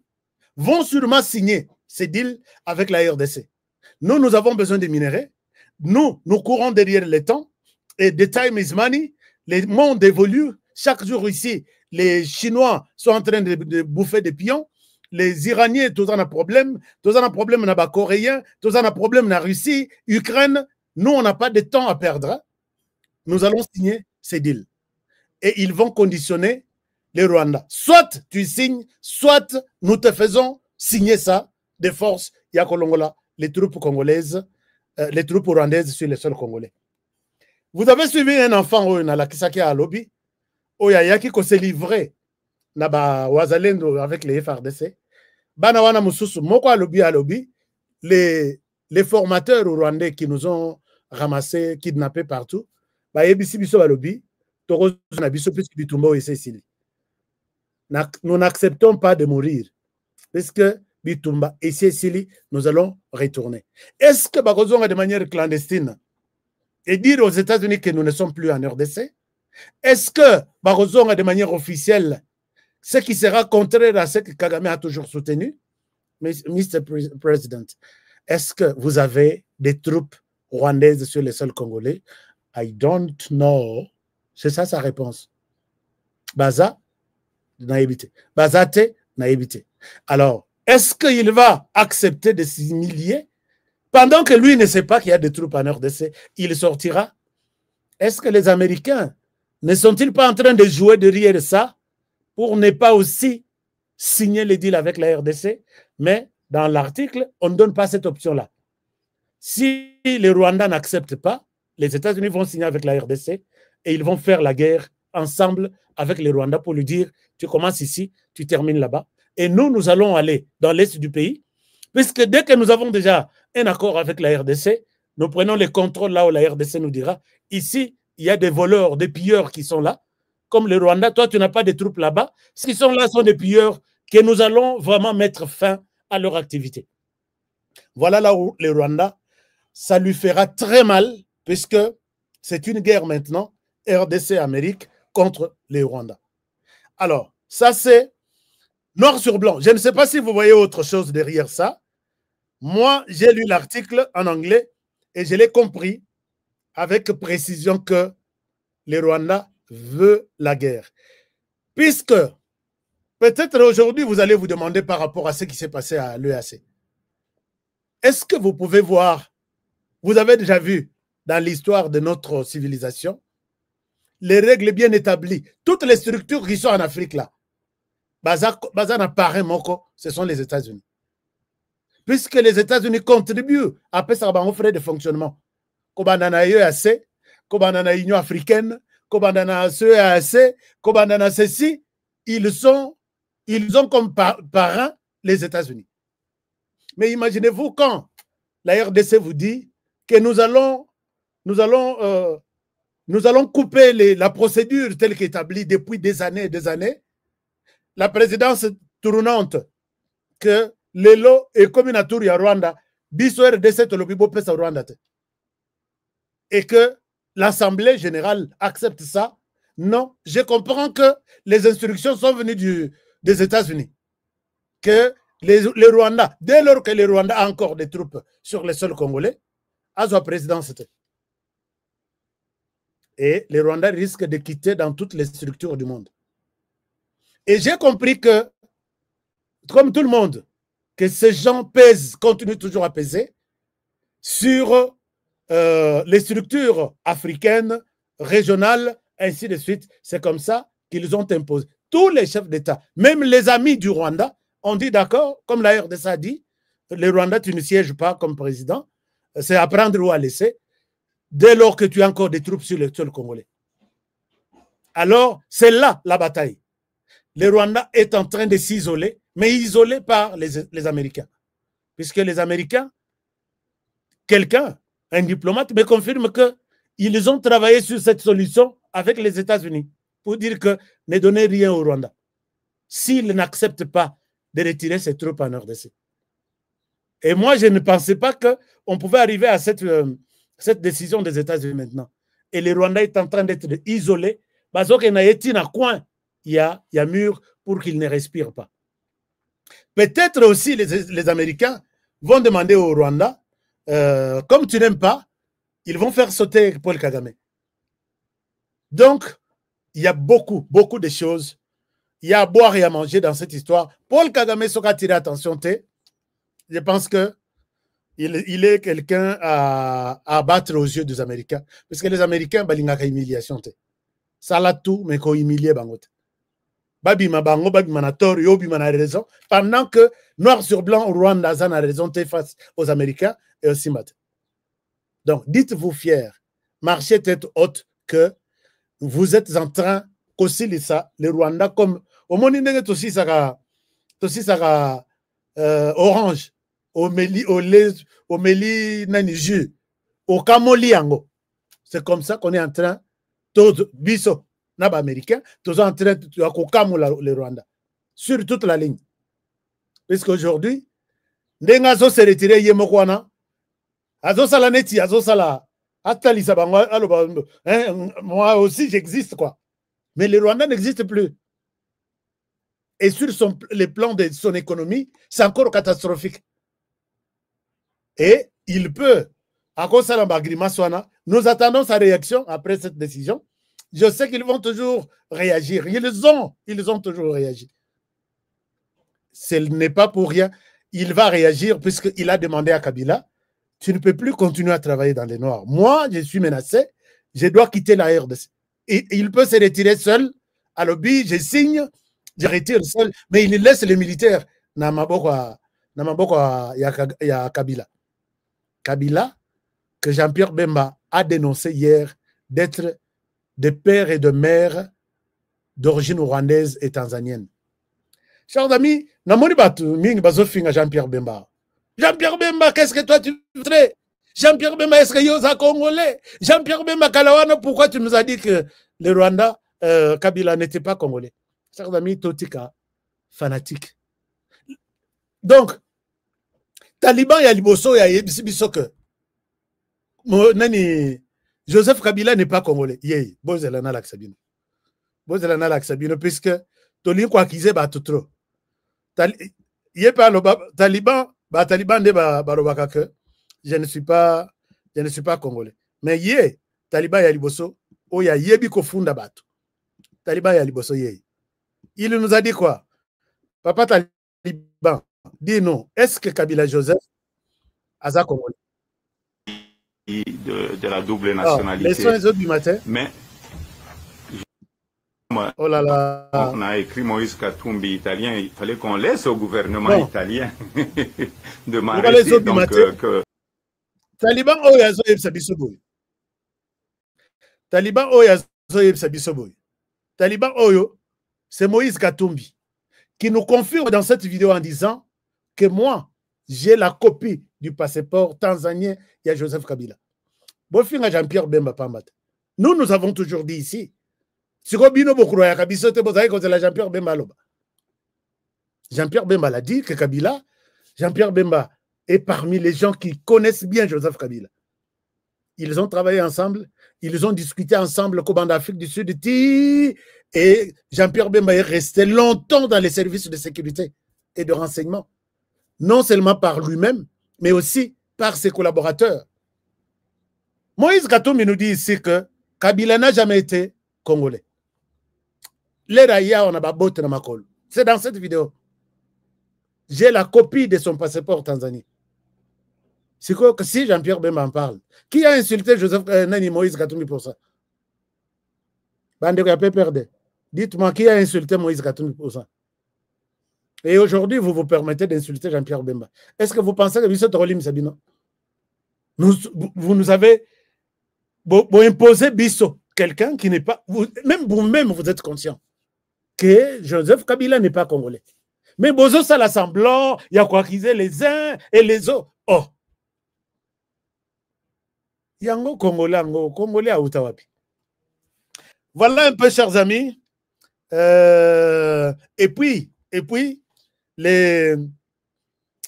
vont sûrement signer ces deals avec la RDC. Nous avons besoin de minerais. Nous courons derrière le temps. Et the time is money. Le monde évolue. Chaque jour ici, les Chinois sont en train de bouffer des pions. Les Iraniens, tous en ont un problème. Tous en ont un problème dans les Coréens. Tous en ont un problème dans la Russie, Ukraine. Nous, on n'a pas de temps à perdre. Nous allons signer ces deals. Et ils vont conditionner les Rwandais. Soit tu signes, soit nous te faisons signer ça de force. Il y a Kolongola, les troupes congolaises, les troupes rwandaises sur les sols congolais. Vous avez suivi un enfant au Nalakisaki à Lobi, au Yayaki qui s'est livré na Wazalendo avec les FRDC. Banawana Mususu, Moko à Lobi, les formateurs rwandais qui nous ont ramassés, kidnappés partout, bah, Ebisi Biso à Lobi, Toro Nabiso, puisque Bitumbo et Cécile. nous n'acceptons pas de mourir. Puisque Bitumba et Sicily, nous allons retourner. Est-ce que Barroso de manière clandestine et dire aux États-Unis que nous ne sommes plus en RDC? Est-ce que Barroso de manière officielle, ce qui sera contraire à ce que Kagame a toujours soutenu? Mr. President, est-ce que vous avez des troupes rwandaises sur les sols congolais? I don't know. C'est ça sa réponse. Baza, naïbité. Bazate, naïbité. Alors, est-ce qu'il va accepter de s'humilier pendant que lui ne sait pas qu'il y a des troupes en RDC? Il sortira. Est-ce que les Américains ne sont-ils pas en train de jouer derrière ça pour ne pas aussi signer les deals avec la RDC? Mais dans l'article, on ne donne pas cette option-là. Si les Rwandais n'acceptent pas, les États-Unis vont signer avec la RDC et ils vont faire la guerre ensemble avec les Rwandais pour lui dire, tu commences ici, tu termines là-bas. Et nous, nous allons aller dans l'est du pays, puisque dès que nous avons déjà un accord avec la RDC, nous prenons les contrôles là où la RDC nous dira, ici, il y a des voleurs, des pilleurs qui sont là, comme les Rwandais, toi, tu n'as pas de troupes là-bas. Ce qui sont là sont des pilleurs que nous allons vraiment mettre fin à leur activité. Voilà là où les Rwandais, ça lui fera très mal, puisque c'est une guerre maintenant, RDC-Amérique, contre les Rwandais. Alors, ça c'est noir sur blanc. Je ne sais pas si vous voyez autre chose derrière ça. Moi, j'ai lu l'article en anglais et je l'ai compris avec précision que les Rwandais veulent la guerre. Puisque, peut-être aujourd'hui, vous allez vous demander par rapport à ce qui s'est passé à l'EAC. Est-ce que vous pouvez voir, vous avez déjà vu dans l'histoire de notre civilisation, les règles bien établies, toutes les structures qui sont en Afrique là, Bazana Paré Moko, ce sont les États-Unis. Puisque les États-Unis contribuent à payer aux frais de fonctionnement. Kobandana EAC, Kobandana Union africaine, Kobandana CEAC, Kobandana ceci, ils ont comme parrain les États-Unis. Mais imaginez-vous quand la RDC vous dit que nous allons couper la procédure telle qu'établie depuis des années et des années. La présidence tournante que Lelo et comme une tour à Rwanda, biso RDC tolobibo pesa Rwanda. Et que l'Assemblée générale accepte ça. Non, je comprends que les instructions sont venues des États-Unis. Que les Rwandais, dès lors que les Rwandais ont encore des troupes sur les sols congolais, à sa présidence. Et les Rwandais risquent de quitter dans toutes les structures du monde. Et j'ai compris que, comme tout le monde, que ces gens pèsent, continuent toujours à peser sur les structures africaines, régionales, ainsi de suite. C'est comme ça qu'ils ont imposé. Tous les chefs d'État, même les amis du Rwanda, ont dit d'accord, comme la RDC a dit, les Rwandais, tu ne sièges pas comme président, c'est à prendre ou à laisser, dès lors que tu as encore des troupes sur le sol congolais. Alors, c'est là la bataille. Le Rwanda est en train de s'isoler, mais isolé par les Américains. Puisque les Américains, quelqu'un, un diplomate, me confirme qu'ils ont travaillé sur cette solution avec les États-Unis pour dire que ne donnez rien au Rwanda s'ils n'acceptent pas de retirer ses troupes en RDC. Et moi, je ne pensais pas qu'on pouvait arriver à cette décision des États-Unis maintenant. Et le Rwanda est en train d'être isolé parce qu'il y a un coin, il y a mur pour qu'il ne respire pas. Peut-être aussi les Américains vont demander au Rwanda, comme tu n'aimes pas, ils vont faire sauter Paul Kagame. Donc, il y a beaucoup de choses. Il y a à boire et à manger dans cette histoire. Paul Kagame sera tiré attention. Je pense que il est quelqu'un à abattre aux yeux des Américains. Parce que les Américains, ils ont une humiliation. Ça l'a tout, mais qu'on humilie. Babi Mabango, Babi Manator, Yobi Mana raison. Pendant que noir sur blanc, Rwanda a raison face aux Américains et aux Simat. Donc, dites-vous fiers, marchez tête haute que vous êtes en train qu'aussi ça, les Rwandais, comme au moins il aussi ça orange, au méli nani jus, au camoliango. C'est comme ça qu'on est en train, tous biso, naba américain, tous en train de le Rwanda. sur toute la ligne. Puisqu'aujourd'hui, Ndengazo s'est retiré Yemokwana. Azo Salaneti, Azo Sala. Moi aussi, j'existe, quoi. Mais le Rwanda n'existe plus. Et sur les plans de son économie, c'est encore catastrophique. Et il peut, à cause de la nous attendons sa réaction après cette décision. Je sais qu'ils vont toujours réagir. Ils ont toujours réagi. Ce n'est pas pour rien. Il va réagir puisqu'il a demandé à Kabila, tu ne peux plus continuer à travailler dans les Noirs. Moi, je suis menacé, je dois quitter la RDC. Et il peut se retirer seul. À l'objet, je signe, je retire seul, mais il laisse les militaires. Il y a Kabila. Kabila, que Jean-Pierre Bemba a dénoncé hier d'être de père et de mère d'origine rwandaise et tanzanienne. Chers amis, Jean-Pierre Bemba. Jean-Pierre Bemba, qu'est-ce que toi tu voudrais? Jean-Pierre Bemba, est-ce que Yosa Congolais? Jean-Pierre Bemba, Kalawana, pourquoi tu nous as dit que le Rwanda, Kabila n'était pas Congolais? Chers amis, Totika, fanatique. Donc, Taliban, il y a Liboso, il y a Bisoke. Joseph Kabila n'est pas Congolais. Yé, Bozelana Laksabino. Bozelana Laksabino, puisque Tolin quoi qu'ils aient battu trop. Taliban, je ne suis pas Congolais. Mais yé, Taliban ya Liboso, oya yebi kofunda batu. Taliban ya Liboso yé. Il nous a dit quoi? Papa Taliban, dis-nous, est-ce que Kabila Joseph a Congolais? De la double nationalité. Les soins les autres du matin. Mais oh là là. On a écrit Moïse Katumbi italien, il fallait qu'on laisse au gouvernement italien de m'arrêter. Donc, Taliban Oyazo Sabisoboy. Taliban Oyazo Sabisoboy. Taliban Oyo, c'est Moïse Katumbi qui nous confirme dans cette vidéo en disant que moi, j'ai la copie du passeport tanzanien, il y a Joseph Kabila. Bofinga Jean-Pierre Bemba Pambat. Nous avons toujours dit ici, Jean-Pierre Bemba Jean-Pierre Bemba l'a dit que Kabila, Jean-Pierre Bemba est parmi les gens qui connaissent bien Joseph Kabila. Ils ont travaillé ensemble, ils ont discuté ensemble au Coban d'Afrique du Sud, et Jean-Pierre Bemba est resté longtemps dans les services de sécurité et de renseignement. Non seulement par lui-même, mais aussi par ses collaborateurs. Moïse Katumbi nous dit ici que Kabila n'a jamais été congolais. Les Raya, on a babote dans ma colle. C'est dans cette vidéo. J'ai la copie de son passeport Tanzanie. C'est quoi que si Jean-Pierre Bemba en parle? Qui a insulté Joseph Nani Moïse Katumbi pour ça? Dites-moi qui a insulté Moïse Katumbi pour ça? Et aujourd'hui, vous vous permettez d'insulter Jean-Pierre Bemba. Est-ce que vous pensez que Bissot Rolim Sabino, vous nous avez imposé Bissot, quelqu'un qui n'est pas, même vous-même, vous êtes conscient que Joseph Kabila n'est pas congolais. Mais Bozo, ça l'assemblant, il y a quoi qu'ils aient les uns et les autres. Oh! Yango Congolais à Outawapi. Voilà un peu, chers amis. Et puis,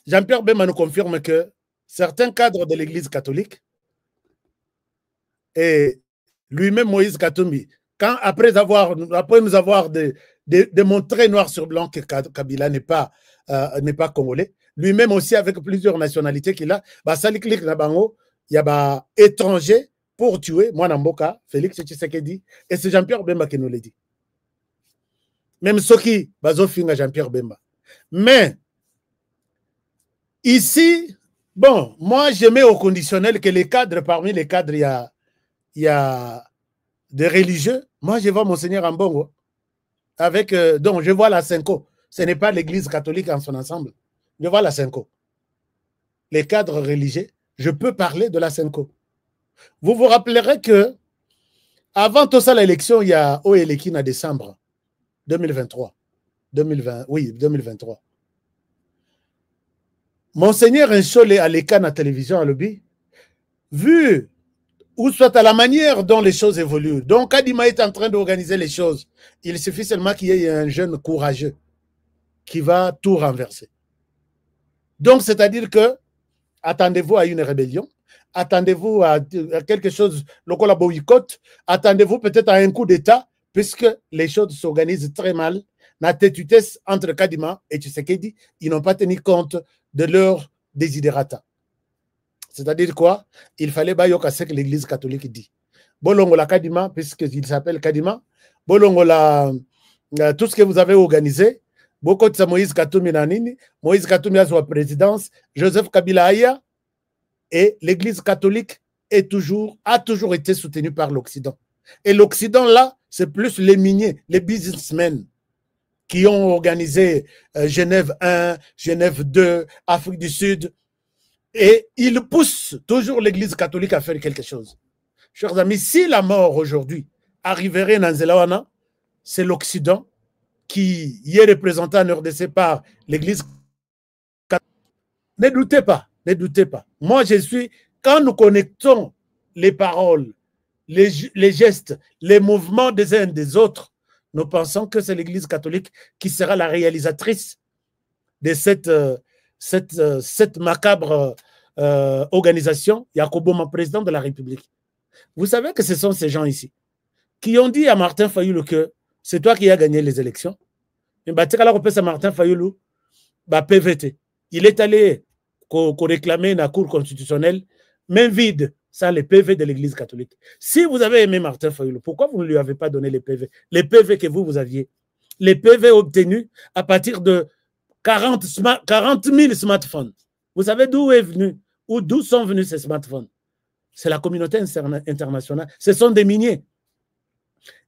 Jean-Pierre Bemba nous confirme que certains cadres de l'Église catholique et lui-même Moïse Katumbi, après nous avoir démontré noir sur blanc que Kabila n'est pas congolais, lui-même aussi avec plusieurs nationalités qu'il a, il y a étranger pour tuer, moi Namboka, Félix Tshisekedi, et c'est Jean-Pierre Bemba qui nous l'a dit. Même Soki, Bazofinga Jean-Pierre Bemba. Mais, ici, bon, moi je mets au conditionnel que les cadres, parmi les cadres, il y a des religieux. Moi je vois Monseigneur Ambongo, donc je vois la Cinco. Ce n'est pas l'église catholique en son ensemble. Je vois la Cinco. Les cadres religieux, je peux parler de la Cinco. Vous vous rappellerez que avant tout ça, l'élection, il y a Oelekin en décembre 2023. 2023. Monseigneur Nchole à l'écran à la télévision à l'objet, vu ou soit à la manière dont les choses évoluent. Donc, Kadima est en train d'organiser les choses. Il suffit seulement qu'il y ait un jeune courageux qui va tout renverser. Donc, c'est-à-dire que attendez-vous à une rébellion, attendez-vous à quelque chose, le boycott, attendez-vous peut-être à un coup d'État, puisque les choses s'organisent très mal. La tétutesse entre Kadima et Tshisekedi, ils n'ont pas tenu compte de leur desiderata. C'est-à-dire quoi? Il fallait bayoka ce que l'Église catholique dit. Bolongo la Kadima, puisqu'il s'appelle Kadima, Bolongo la tout ce que vous avez organisé, beaucoup de Moïse Katumbi Nanini, Moïse Katumbi a sa présidence, Joseph Kabila Aya, et l'Église catholique a toujours été soutenue par l'Occident. Et l'Occident, là, c'est plus les miniers, les businessmen qui ont organisé Genève 1, Genève 2, Afrique du Sud. Et ils poussent toujours l'Église catholique à faire quelque chose. Chers amis, si la mort aujourd'hui arriverait dans Zelawana, c'est l'Occident qui y est représenté en RDC par l'Église catholique. Ne doutez pas, ne doutez pas. Moi, quand nous connectons les paroles, les gestes, les mouvements des uns et des autres, nous pensons que c'est l'Église catholique qui sera la réalisatrice de cette macabre organisation, Yacobo, président de la République. Vous savez que ce sont ces gens ici qui ont dit à Martin Fayulu que c'est toi qui as gagné les élections. Mais Martin Fayulu, PVT. Il est allé réclamer la Cour constitutionnelle, main vide, sans les PV de l'Église catholique. Si vous avez aimé Martin Fayulu, pourquoi vous ne lui avez pas donné les PV? Les PV que vous aviez. Les PV obtenus à partir de 40 000 smartphones. Vous savez d'où est venu, ou d'où sont venus ces smartphones? C'est la communauté internationale. Ce sont des miniers.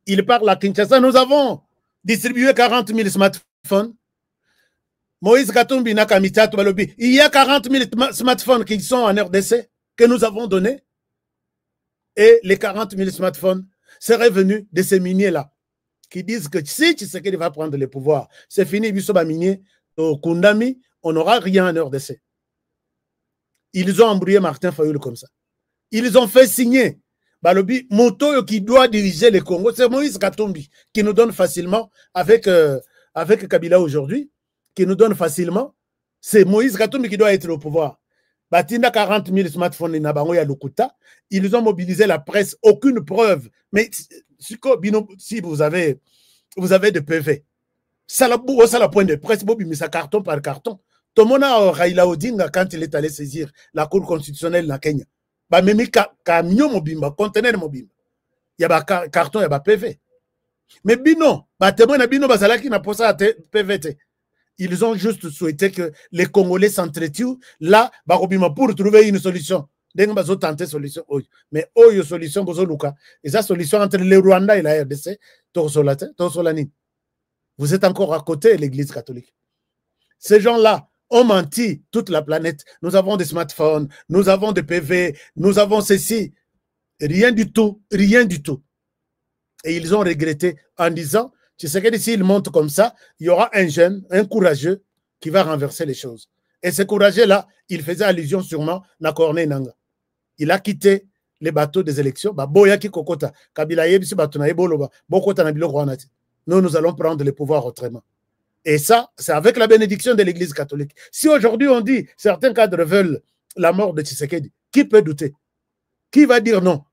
Ils parlent à Kinshasa. Nous avons distribué 40 000 smartphones. Moïse Katumbi Nakamita Tubalobi. Il y a 40 000 smartphones qui sont en RDC que nous avons donnés. Et les 40 000 smartphones seraient venus de ces miniers-là qui disent que si Tshisekedi va prendre le pouvoir, c'est fini, Bissoba minier, au Kundami, on n'aura rien en RDC. Ils ont embrouillé Martin Fayulu comme ça. Ils ont fait signer Balobi Moto qui doit diriger le Congo. C'est Moïse Katumbi qui nous donne facilement, avec Kabila aujourd'hui, qui nous donne facilement. C'est Moïse Katumbi qui doit être au pouvoir. Batinda 40 000 smartphones in Nabango ya Lukuta. Ils ont mobilisé la presse, aucune preuve. Mais si vous avez des PV, ça la point de presse, Bobi, mais ça carton par carton. Tomona Raila Odinga, quand il est allé saisir la Cour constitutionnelle na Kenya, bah même camion mobimba, conteneur mobimba, il y a carton, il y a PV. Mais bino, bah témoin na bino bazalaki na posa PVT. Ils ont juste souhaité que les Congolais s'entretuent là, bah pour trouver une solution. Dès qu'ils ont tenté solution, mais une solution bozoluka. Et ça solution entre le Rwanda et la RDC, vous êtes encore à côté de l'Église catholique. Ces gens-là ont menti toute la planète. Nous avons des smartphones, nous avons des PV, nous avons ceci. Rien du tout, rien du tout. Et ils ont regretté en disant, tu sais que s'ils montent comme ça, il y aura un jeune, un courageux qui va renverser les choses. Et ce courageux-là, il faisait allusion sûrement à Corneille Nangaa. Il a quitté les bateaux des élections. Nous allons prendre le pouvoir autrement. Et ça, c'est avec la bénédiction de l'Église catholique. Si aujourd'hui on dit certains cadres veulent la mort de Tshisekedi, qui peut douter? Qui va dire non?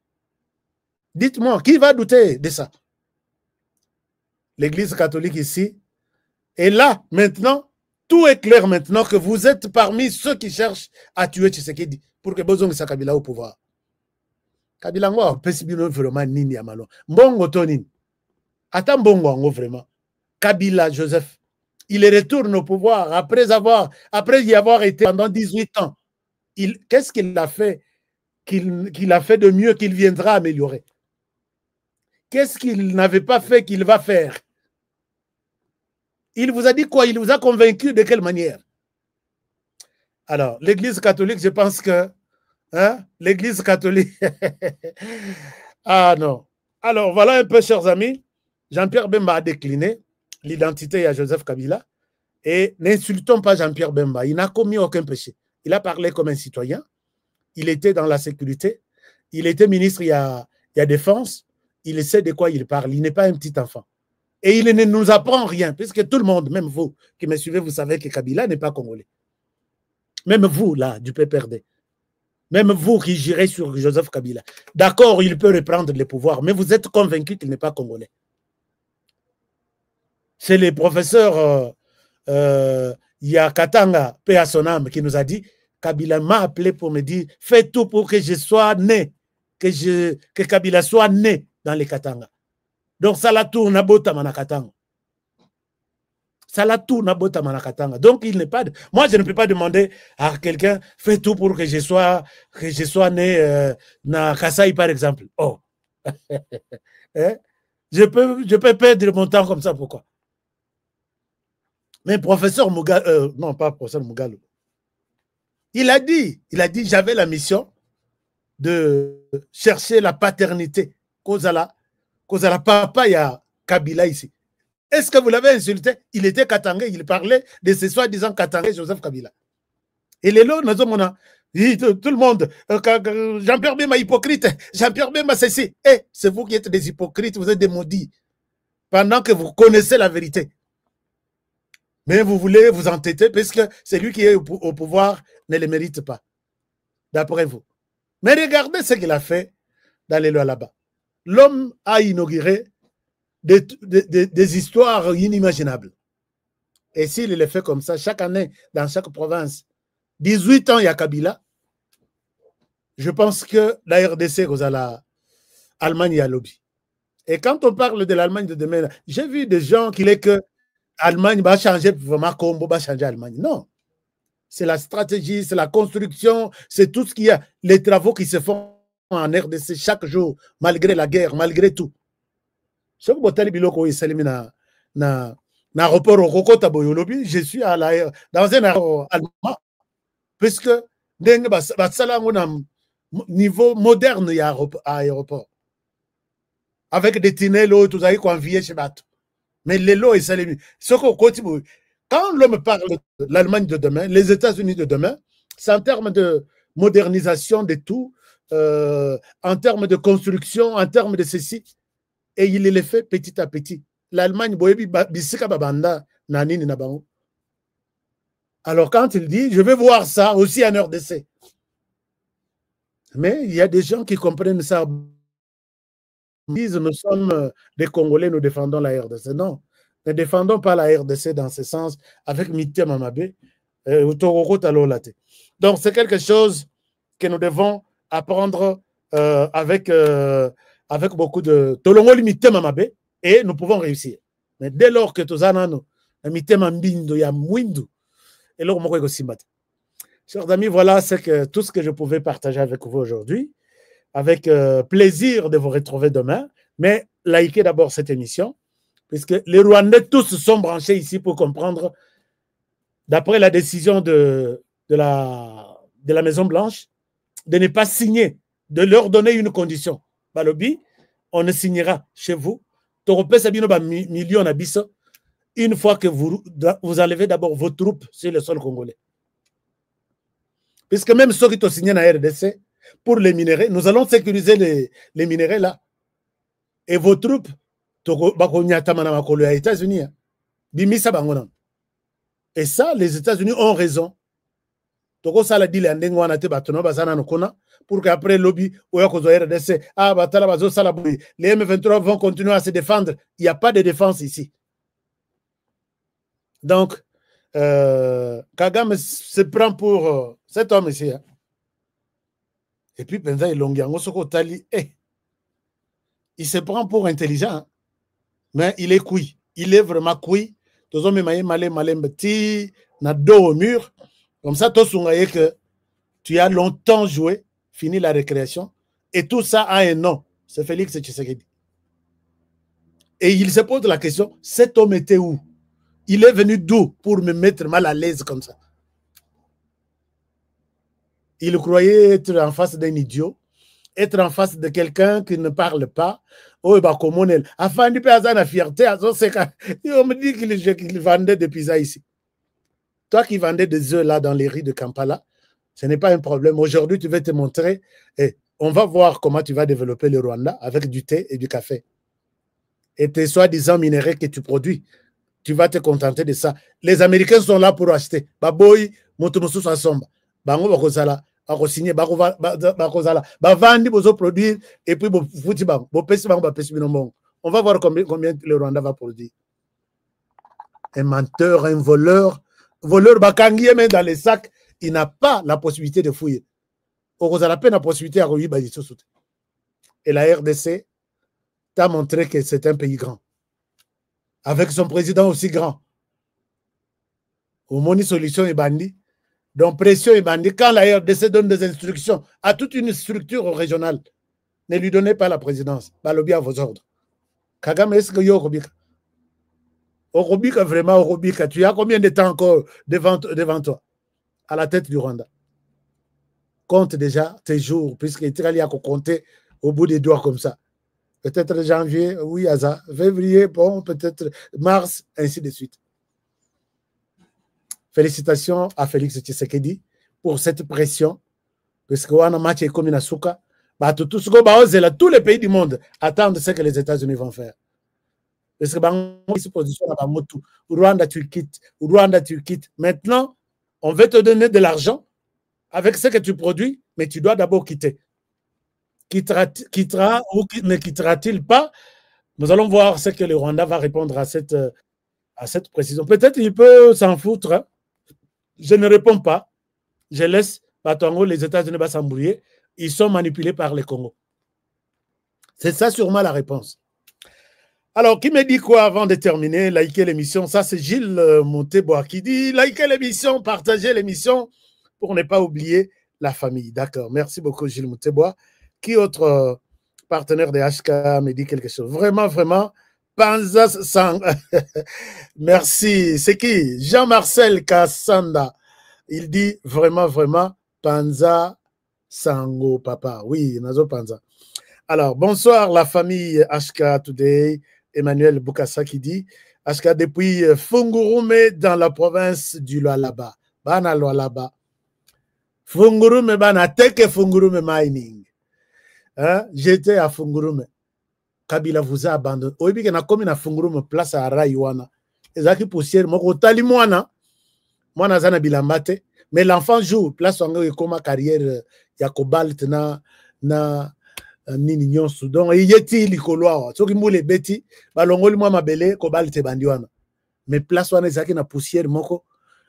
Dites-moi, qui va douter de ça? L'Église catholique ici. Et là, maintenant, tout est clair maintenant que vous êtes parmi ceux qui cherchent à tuer Tshisekedi pour que Bozong sa Kabila au pouvoir. Kabila ngo pesibino vraiment nini amalo. Mbongo tonini. Attends bongo ngo vraiment. Kabila Joseph, il retourne au pouvoir après y avoir été pendant 18 ans. Qu'est-ce qu'il a fait qu'il a fait de mieux qu'il viendra améliorer? Qu'est-ce qu'il n'avait pas fait qu'il va faire? Il vous a dit quoi? Il vous a convaincu de quelle manière? Alors, l'Église catholique, je pense que l'Église catholique... ah non. Alors, voilà un peu, chers amis. Jean-Pierre Bemba a décliné l'identité à Joseph Kabila. Et n'insultons pas Jean-Pierre Bemba. Il n'a commis aucun péché. Il a parlé comme un citoyen. Il était dans la sécurité. Il était ministre il y a défense. Il sait de quoi il parle. Il n'est pas un petit enfant. Et il ne nous apprend rien, puisque tout le monde, même vous qui me suivez, vous savez que Kabila n'est pas congolais. Même vous, là, du PPRD. Même vous qui girez sur Joseph Kabila. D'accord, il peut reprendre le pouvoir, mais vous êtes convaincu qu'il n'est pas congolais. C'est le professeur Yakatanga, paix à son âme, qui nous a dit, Kabila m'a appelé pour me dire, fais tout pour que je sois né, que Kabila soit né dans les Katanga. Donc, ça la tourne à Botama Katanga. Ça la tourne à Botama Katanga. Donc, il n'est pas... Moi, je ne peux pas demander à quelqu'un, fais tout pour que je sois né dans Kasaï, par exemple. Oh. Hein? Je peux perdre mon temps comme ça, pourquoi? Mais professeur Mugalo, non, pas professeur Mugalo, il a dit, j'avais la mission de chercher la paternité. Kozala papa, il y a Kabila ici. Est-ce que vous l'avez insulté? Il était Katangé, il parlait de ce soi-disant Katangé, Joseph Kabila. Et les lots, tout le monde, Jean-Pierre Bemba hypocrite, Jean-Pierre Bemba ceci. Eh, c'est vous qui êtes des hypocrites, vous êtes des maudits. Pendant que vous connaissez la vérité. Mais vous voulez vous entêter parce que celui qui est au pouvoir ne le mérite pas. D'après vous. Mais regardez ce qu'il a fait dans les lois là-bas. L'homme a inauguré des histoires inimaginables. Et s'il le fait comme ça, chaque année, dans chaque province, 18 ans, il y a Kabila. Je pense que la RDC, l'Allemagne, il y a lobby. Et quand on parle de l'Allemagne de demain, j'ai vu des gens qui disent que l'Allemagne va changer, vraiment, Combo va changer l'Allemagne. Non. C'est la stratégie, c'est la construction, c'est tout ce qu'il y a, les travaux qui se font en RDC chaque jour, malgré la guerre, malgré tout. Je suis dans un aéroport allemand, puisque niveau moderne, il y a un aéroport. Avec des tunnels, tout ça, convié chez Bateau. Mais les lots, quand l'homme parle de l'Allemagne de demain, les États-Unis de demain, c'est en termes de modernisation de tout, en termes de construction, en termes de ceci. Et il le fait petit à petit. L'Allemagne, alors quand il dit, je vais voir ça aussi en RDC. Mais il y a des gens qui comprennent ça. Ils disent, nous sommes des Congolais, nous défendons la RDC. Non, ne défendons pas la RDC dans ce sens avec Mité Mamabé. Donc, c'est quelque chose que nous devons apprendre avec beaucoup de... Tolongo limité Mamabé et nous pouvons réussir. Mais dès lors que Tozanano, Mité Mambindo, ya Mwindu, et là, on chers amis, voilà tout ce que je pouvais partager avec vous aujourd'hui. Avec plaisir de vous retrouver demain. Mais likez d'abord cette émission, puisque les Rwandais tous sont branchés ici pour comprendre, d'après la décision de la Maison-Blanche, de ne pas signer, de leur donner une condition. Balobi, on ne signera chez vous. Une fois que vous enlevez d'abord vos troupes sur le sol congolais. Puisque même ceux qui ont signé dans la RDC, pour les minéraux, nous allons sécuriser les minéraux là. Et vos troupes, les États-Unis, et ça, les États-Unis ont raison. Pour qu'après lobby, les M23 vont continuer à se défendre. Il n'y a pas de défense ici. Donc, Kagame se prend pour cet homme ici. Hein. Et puis, il se prend pour intelligent, hein? Mais il est couille. Il est vraiment couille. Tous hommes petit, na dos au mur. Comme ça, que tu as longtemps joué, fini la récréation, et tout ça a un nom. C'est Félix Tshisekedi. Et il se pose la question, cet homme était où? Il est venu d'où pour me mettre mal à l'aise comme ça? Il croyait être en face d'un idiot, être en face de quelqu'un qui ne parle pas. Oh, bah, comment on est. Afin de faire la fierté, on me dit qu'il vendait des pizzas ici. Toi qui vendais des œufs là dans les rues de Kampala, ce n'est pas un problème. Aujourd'hui, tu vas te montrer et on va voir comment tu vas développer le Rwanda avec du thé et du café. et tes soi-disant minéraux que tu produis. Tu vas te contenter de ça. Les Américains sont là pour acheter. Baboy, motomosu asomba. Bango bakozala, bakosigner, bakozala, bavandi bozo produire et puis fouti bango, bopesi bango bapesi binombo. On va voir combien le Rwanda va produire. Un menteur, un voleur, bakangi même dans les sacs, il n'a pas la possibilité de fouiller. Okozala peine la possibilité à rouiller bajisoute. Et la RDC t'a montré que c'est un pays grand. Avec son président aussi grand. Au moins, solution est bandit. Donc, pression est bandit. Quand la RDC donne des instructions à toute une structure régionale, ne lui donnez pas la présidence. Balobi à vos ordres. Kagame, est-ce que yo Orobika? Orobika, vraiment, Orobika. Tu as combien de temps encore devant toi, à la tête du Rwanda? Compte déjà tes jours, puisqu'il y a qu'à compter au bout des doigts comme ça. Peut-être janvier, oui, Aza. Février, bon, peut-être mars, ainsi de suite. Félicitations à Félix Tshisekedi pour cette pression, parce qu'on a matché comme une souka. Tous les pays du monde attendent ce que les États-Unis vont faire. Parce que se positionne à Bamotu. Rwanda, tu quittes. Rwanda, tu quittes. Maintenant, on veut te donner de l'argent avec ce que tu produis, mais tu dois d'abord quitter. Quittera ou ne quittera-t-il pas? Nous allons voir ce que le Rwanda va répondre à cette précision. Peut-être il peut s'en foutre. Hein. Je ne réponds pas. Je laisse Batongo, les États-Unis va s'embrouiller. Ils sont manipulés par les Congo. C'est ça sûrement la réponse. Alors, qui me dit quoi avant de terminer? Likez l'émission. Ça, c'est Gilles Montebois qui dit likez l'émission, partagez l'émission pour ne pas oublier la famille. D'accord. Merci beaucoup, Gilles Montebois. Qui autre partenaire de HK me dit quelque chose? Vraiment, vraiment, Panza Sang. Merci. C'est qui? Jean-Marcel Kassanda. Il dit vraiment, vraiment, Panza Sango, papa. Oui, Nazo Panza. Alors, bonsoir la famille HK Today. Emmanuel Boukassa qui dit HK depuis Fungurume dans la province du Lualaba. Bana Lualaba. Fungurume, bana teke Fungurume mining. Hein? J'étais à Fungurume. Kabila vous a abandonné. Oyebi ke na komi na Fungurume place à Rayuana. Ezaki poussière moko tali mwana. Mwana zana bilambate. Mais l'enfant joue place wango ekoma carrière ya cobalt na nini nyonso. Donc yeti likolo awa. Soki mule beti balongoli mwa mabele cobalt bandi wana. Mais place wana ezaki na poussière moko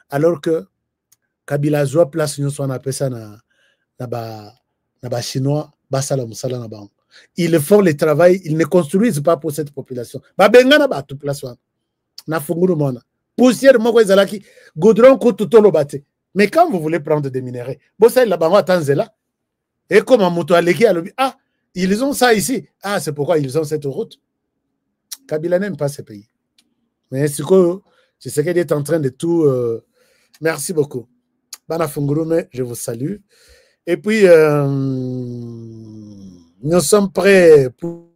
alors que Kabila zwa place nyonso wana pesa na ba chinois. Ils font le travail, ils ne construisent pas pour cette population. Babengana ba tout place na funguru mona. Poussière moko ezalaki goudron ko tout lo baté. Mais quand vous voulez prendre des minéraux, bossa la bango tanzela. Et comme moto aleki alobi ah, ils ont ça ici. Ah, c'est pourquoi ils ont cette route. Kabila n'aime pas ce pays. Mais c'est que je sais qu'il est en train de tout merci beaucoup. Bana fungurume, je vous salue. Et puis, nous sommes prêts pour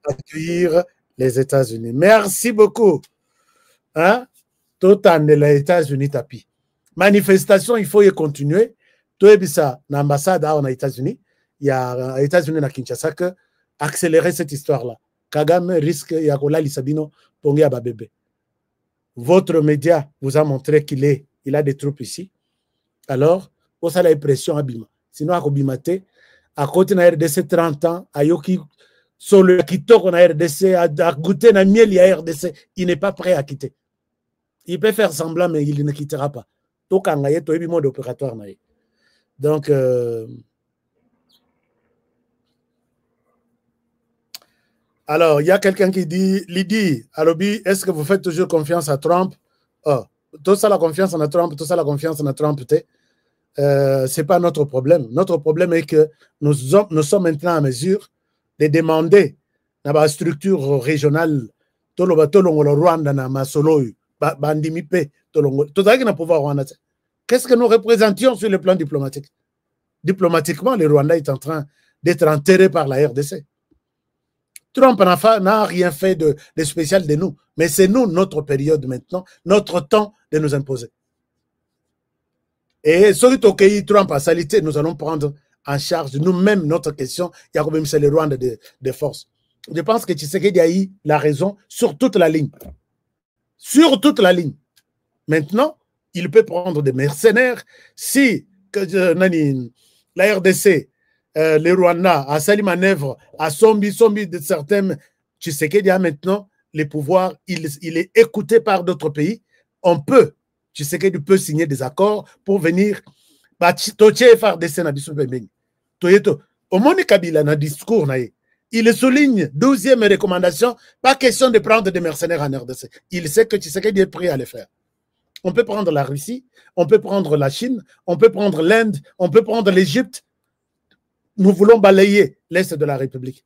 accueillir les États-Unis. Merci beaucoup. Hein? Tout en les États-Unis tapis. Manifestation, il faut y continuer. Tout est ça, l'ambassade aux États-Unis. Il y a États-Unis à Kinshasa que accélérer cette histoire-là. Kagame risque, il y a Kola Lisabino, Pongi Ababebe. Votre média vous a montré qu'il a des troupes ici. Alors, vous avez l'impression Abima. Sinon, à Kobimate, à côté de la RDC 30 ans, à Yoki, sur le Kitoko na RDC, à goûter na miel ya RDC, il n'est pas prêt à quitter. Il peut faire semblant, mais il ne quittera pas. Donc, il y a un mode opératoire. Donc, alors, il y a quelqu'un qui dit, Lydie, Alobi, est-ce que vous faites toujours confiance à Trump? Oh, tout ça la confiance en Trump, tout ça la confiance en Trump, ce n'est pas notre problème. Notre problème est que nous sommes maintenant en mesure de demander dans la structure régionale, qu'est-ce que nous représentions sur le plan diplomatique? Diplomatiquement, le Rwanda est en train d'être enterré par la RDC. Trump n'a rien fait de spécial de nous, mais c'est nous, notre période maintenant, notre temps de nous imposer. Et celui qui Trump a salité, nous allons prendre en charge nous-mêmes notre question. Il y a quand même c'est le Rwanda de force. je pense que Tshisekedi a eu la raison sur toute la ligne. Sur toute la ligne. Maintenant, il peut prendre des mercenaires si la RDC, les Rwandais, à sali manœuvre, à Sombi de certains, Tshisekedi a maintenant les pouvoirs, il est écouté par d'autres pays. On peut, Tshisekedi peut signer des accords pour venir. Au moins, Kabila, dans le discours, il souligne 12e recommandation, pas question de prendre des mercenaires en RDC. Il sait que Tshisekedi est prêt à le faire. On peut prendre la Russie, on peut prendre la Chine, on peut prendre l'Inde, on peut prendre l'Égypte. Nous voulons balayer l'Est de la République.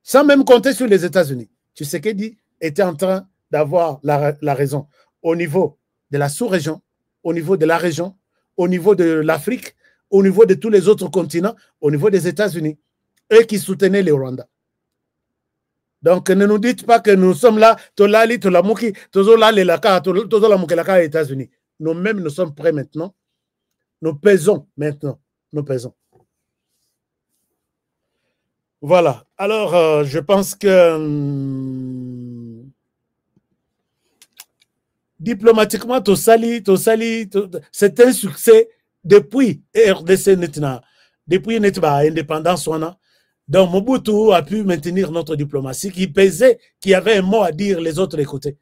Sans même compter sur les États-Unis. Tshisekedi était en train d'avoir la raison au niveau de la sous-région, au niveau de la région, au niveau de l'Afrique, au niveau de tous les autres continents, au niveau des États-Unis, eux qui soutenaient les Rwandais. Donc, ne nous dites pas que nous sommes là, Tolali, Tolamuki, Tozola, les États-Unis. Nous-mêmes, nous sommes prêts maintenant. Nous pesons maintenant. Nous pesons. Voilà. Alors, je pense que diplomatiquement, c'est un succès depuis RDC, depuis l'indépendance. Donc, Mobutu a pu maintenir notre diplomatie qui pesait, qui avait un mot à dire, les autres écoutaient.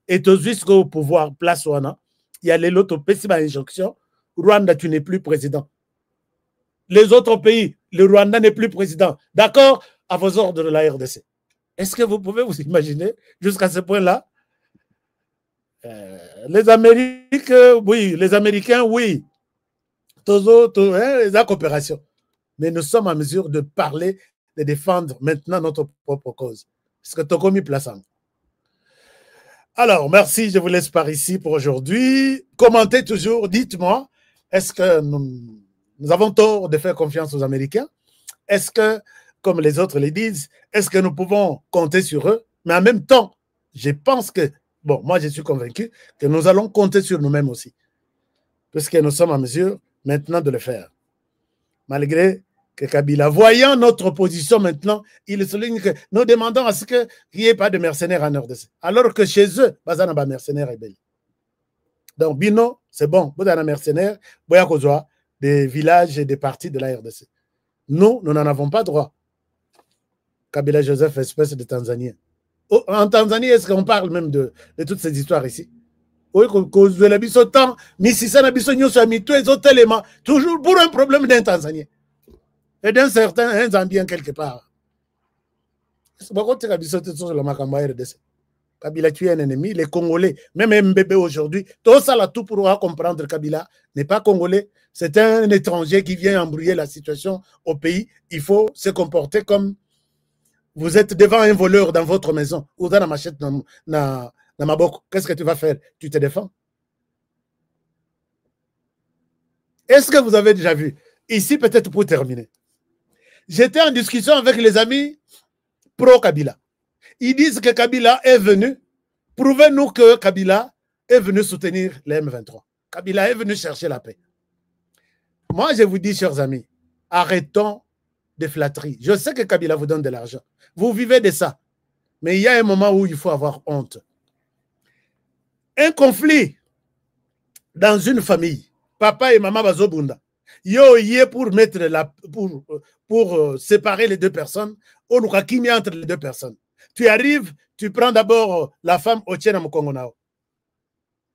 Et jusqu'au pouvoir, place Wana, il y a l'autre pessima injonction. Rwanda, tu n'es plus président. Les autres pays, le Rwanda n'est plus président. D'accord? À vos ordres de la RDC. Est-ce que vous pouvez vous imaginer jusqu'à ce point-là? Les Américains, oui. Les Américains, oui. La coopération. Mais nous sommes en mesure de parler, de défendre maintenant notre propre cause. Parce que Tokomi Plassang. Alors, merci, je vous laisse par ici pour aujourd'hui. Commentez toujours, dites-moi, est-ce que nous avons tort de faire confiance aux Américains? Est-ce que, comme les autres le disent, est-ce que nous pouvons compter sur eux? Mais en même temps, je pense que, bon, moi je suis convaincu que nous allons compter sur nous-mêmes aussi. Puisque nous sommes en mesure maintenant de le faire. Malgré que Kabila, voyant notre position maintenant, il souligne que nous demandons à ce qu'il n'y ait pas de mercenaires en RDC. Alors que chez eux, Bazana ba mercenaires est belle. Donc, Bino, c'est bon. Bazana mercenaires, Boya Kozwa, des villages et des partis de la RDC. Nous, nous n'en avons pas droit. Kabila Joseph, espèce de Tanzanien. En Tanzanie, est-ce qu'on parle même de toutes ces histoires ici? Oui, cause de la bisotan, mais si ça n'a pas mis tous les autres éléments, toujours pour un problème d'un Tanzanien et d'un certain Zambien quelque part. C'est pourquoi tu as bisoté sur le Makamba RDC. Kabila tue un ennemi, les Congolais, même Mbébé aujourd'hui, tout ça là tout pour comprendre que Kabila n'est pas Congolais, c'est un étranger qui vient embrouiller la situation au pays. Il faut se comporter comme vous êtes devant un voleur dans votre maison ou dans la machette qu'est-ce que tu vas faire? Tu te défends? Est-ce que vous avez déjà vu? Ici, peut-être pour terminer. J'étais en discussion avec les amis pro-Kabila. Ils disent que Kabila est venu. Prouvez-nous que Kabila est venu soutenir les M23. Kabila est venu chercher la paix. Moi, je vous dis, chers amis, arrêtons de flatteries. Je sais que Kabila vous donne de l'argent. Vous vivez de ça. Mais il y a un moment où il faut avoir honte. Un conflit dans une famille, papa et maman bazobunda, yo yé pour mettre pour séparer les deux personnes, on nous a entre les deux personnes. Tu arrives, tu prends d'abord la femme au tien Mokongona.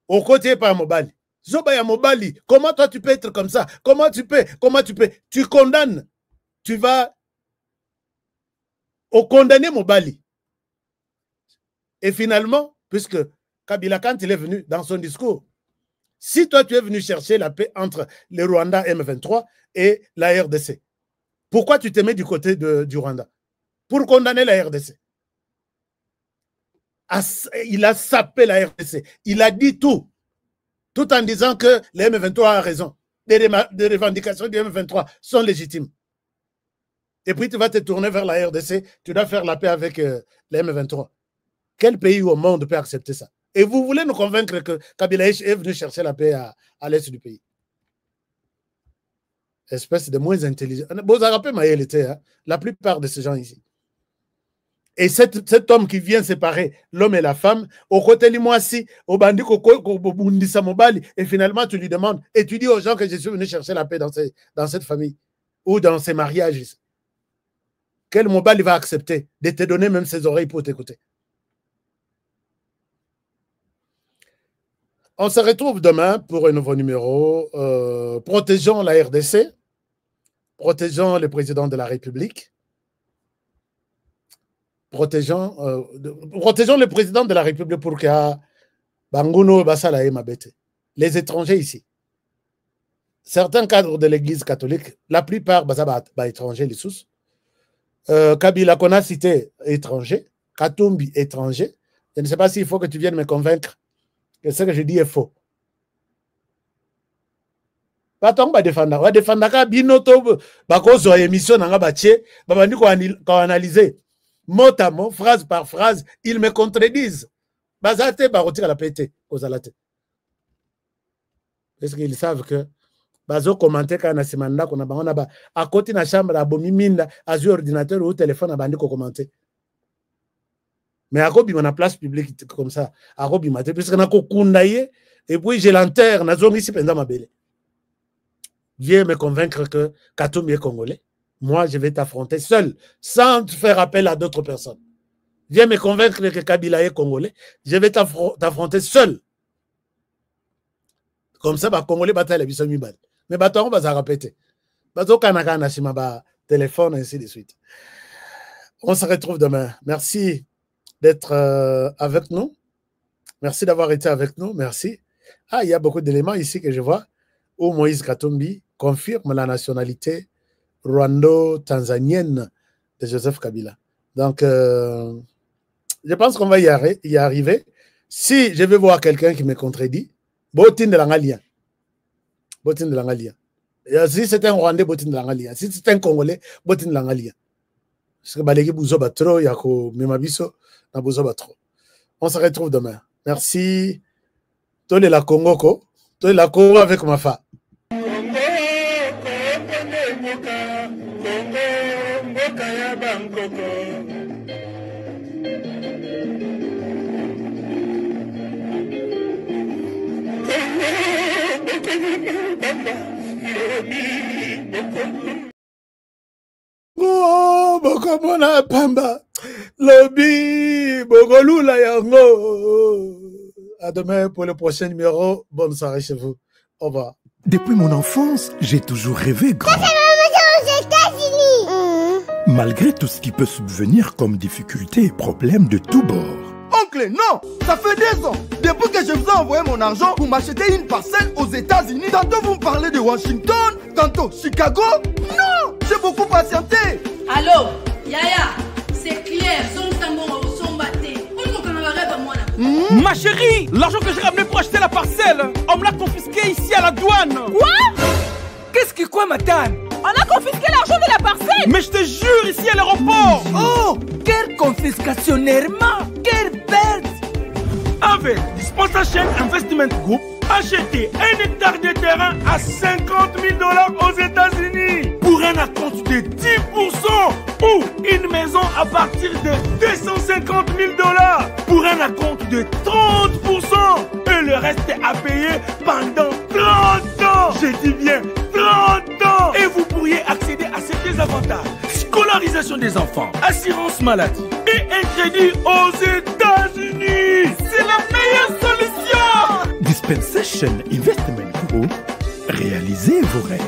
Au côté par Mobali. Zobaya Mobali, comment toi tu peux être comme ça? Comment tu peux? Tu condamnes. Tu vas au condamner Mobali. Et finalement, puisque Kabila, quand il est venu dans son discours, si toi tu es venu chercher la paix entre les Rwandais M23 et la RDC, pourquoi tu te mets du côté du Rwanda? Pour condamner la RDC. Il a sapé la RDC. Il a dit tout en disant que les M23 a raison. Les revendications du M23 sont légitimes. Et puis tu vas te tourner vers la RDC, tu dois faire la paix avec les M23. Quel pays au monde peut accepter ça? Et vous voulez nous convaincre que Kabila est venu chercher la paix à l'est du pays. Espèce de moins intelligent. Vous avez rappelé Maël était, la plupart de ces gens ici. Et cet homme qui vient séparer l'homme et la femme, au côté de moi si, au bandit, et finalement tu lui demandes, et tu dis aux gens que je suis venu chercher la paix dans cette famille ou dans ces mariages. Quel mobile il va accepter de te donner même ses oreilles pour t'écouter? On se retrouve demain pour un nouveau numéro. Protégeons la RDC, protégeons le président de la République. Protégeons le président de la République pour que Banguno Basala et Mabete. Les étrangers ici. Certains cadres de l'Église catholique, la plupart sont étrangers, les sous. Kabila qu'on a cité étranger, Katumbi étranger. Je ne sais pas s'il faut que tu viennes me convaincre que ce que je dis est faux. Pas tant que défendre. On va défendre ka binoto bakozo émission nanga bache, babandi ko analyser. Mot à mot, phrase par phrase, ils me contredisent. Bazate baroti la pété aux alate. Est-ce qu'ils savent que bazo commenter quand nasimanda qu'on a bangona ba à côté na chambre à bomiminda à sur ordinateur ou téléphone à bandi ko commenter. Mais à Robi, on a place publique comme ça. À Robi, puisque on a kokundaye et puis je l'enterre na zone ici pendant ma belle. Viens me convaincre que Katumbi est congolais. Moi, je vais t'affronter seul, sans faire appel à d'autres personnes. Viens me convaincre que Kabila est congolais. Je vais t'affronter seul. Comme ça, les Congolais bataillent la biso mibal. Mais bataillons, va répéter. Bateau kanaka nashima ba téléphone, ainsi de suite. On se retrouve demain. Merci d'être avec nous. Merci d'avoir été avec nous. Merci. Ah, il y a beaucoup d'éléments ici que je vois où Moïse Katumbi confirme la nationalité rwando-tanzanienne de Joseph Kabila. Donc, je pense qu'on va y arriver. Si je vais voir quelqu'un qui me contredit, botin de l'angalien. Botin de l'angalien. Si c'est un Rwandais, botin de l'angalien. Si c'est un Congolais, botin de l'angalien. Parce que balegi bouzo batro, yako memabiso, na bouzo batro. On se retrouve demain. Merci. Tole la Congoko. Tole la Congo avec ma femme. Oh, bokomona pamba lobby bogolula yango. À demain pour le prochain numéro. Bonne soirée chez vous. Au revoir. Depuis mon enfance, j'ai toujours rêvé grand. Malgré tout ce qui peut subvenir comme difficultés et problèmes de tous bords. Oncle, non! Ça fait 2 ans. Depuis que je vous ai envoyé mon argent pour m'acheter une parcelle aux États-Unis, tantôt vous me parlez de Washington, tantôt Chicago. Non! J'ai beaucoup patienté. Allô, Yaya, c'est clair. Ma chérie, l'argent que j'ai ramené pour acheter la parcelle, on me l'a confisqué ici à la douane. Quoi? Qu'est-ce qui quoi, madame? On a confisqué l'argent de la parcelle. Mais je te jure, ici à l'aéroport. Oh, quelle confiscationnairement, quelle perte. Avec Dispensation Investment Group, achetez 1 hectare de terrain à 50 000 $ aux États-Unis pour un acompte de 10% ou une maison à partir de 250 000 $ pour un acompte de 30% et le reste à payer pendant 30 ans. Je dis bien 30 ans. Et vous pourriez accéder à ces avantages: scolarisation des enfants, assurance maladie et un crédit aux États-Unis. C'est la meilleure solution. Dispensation Investment Group, réalisez vos rêves.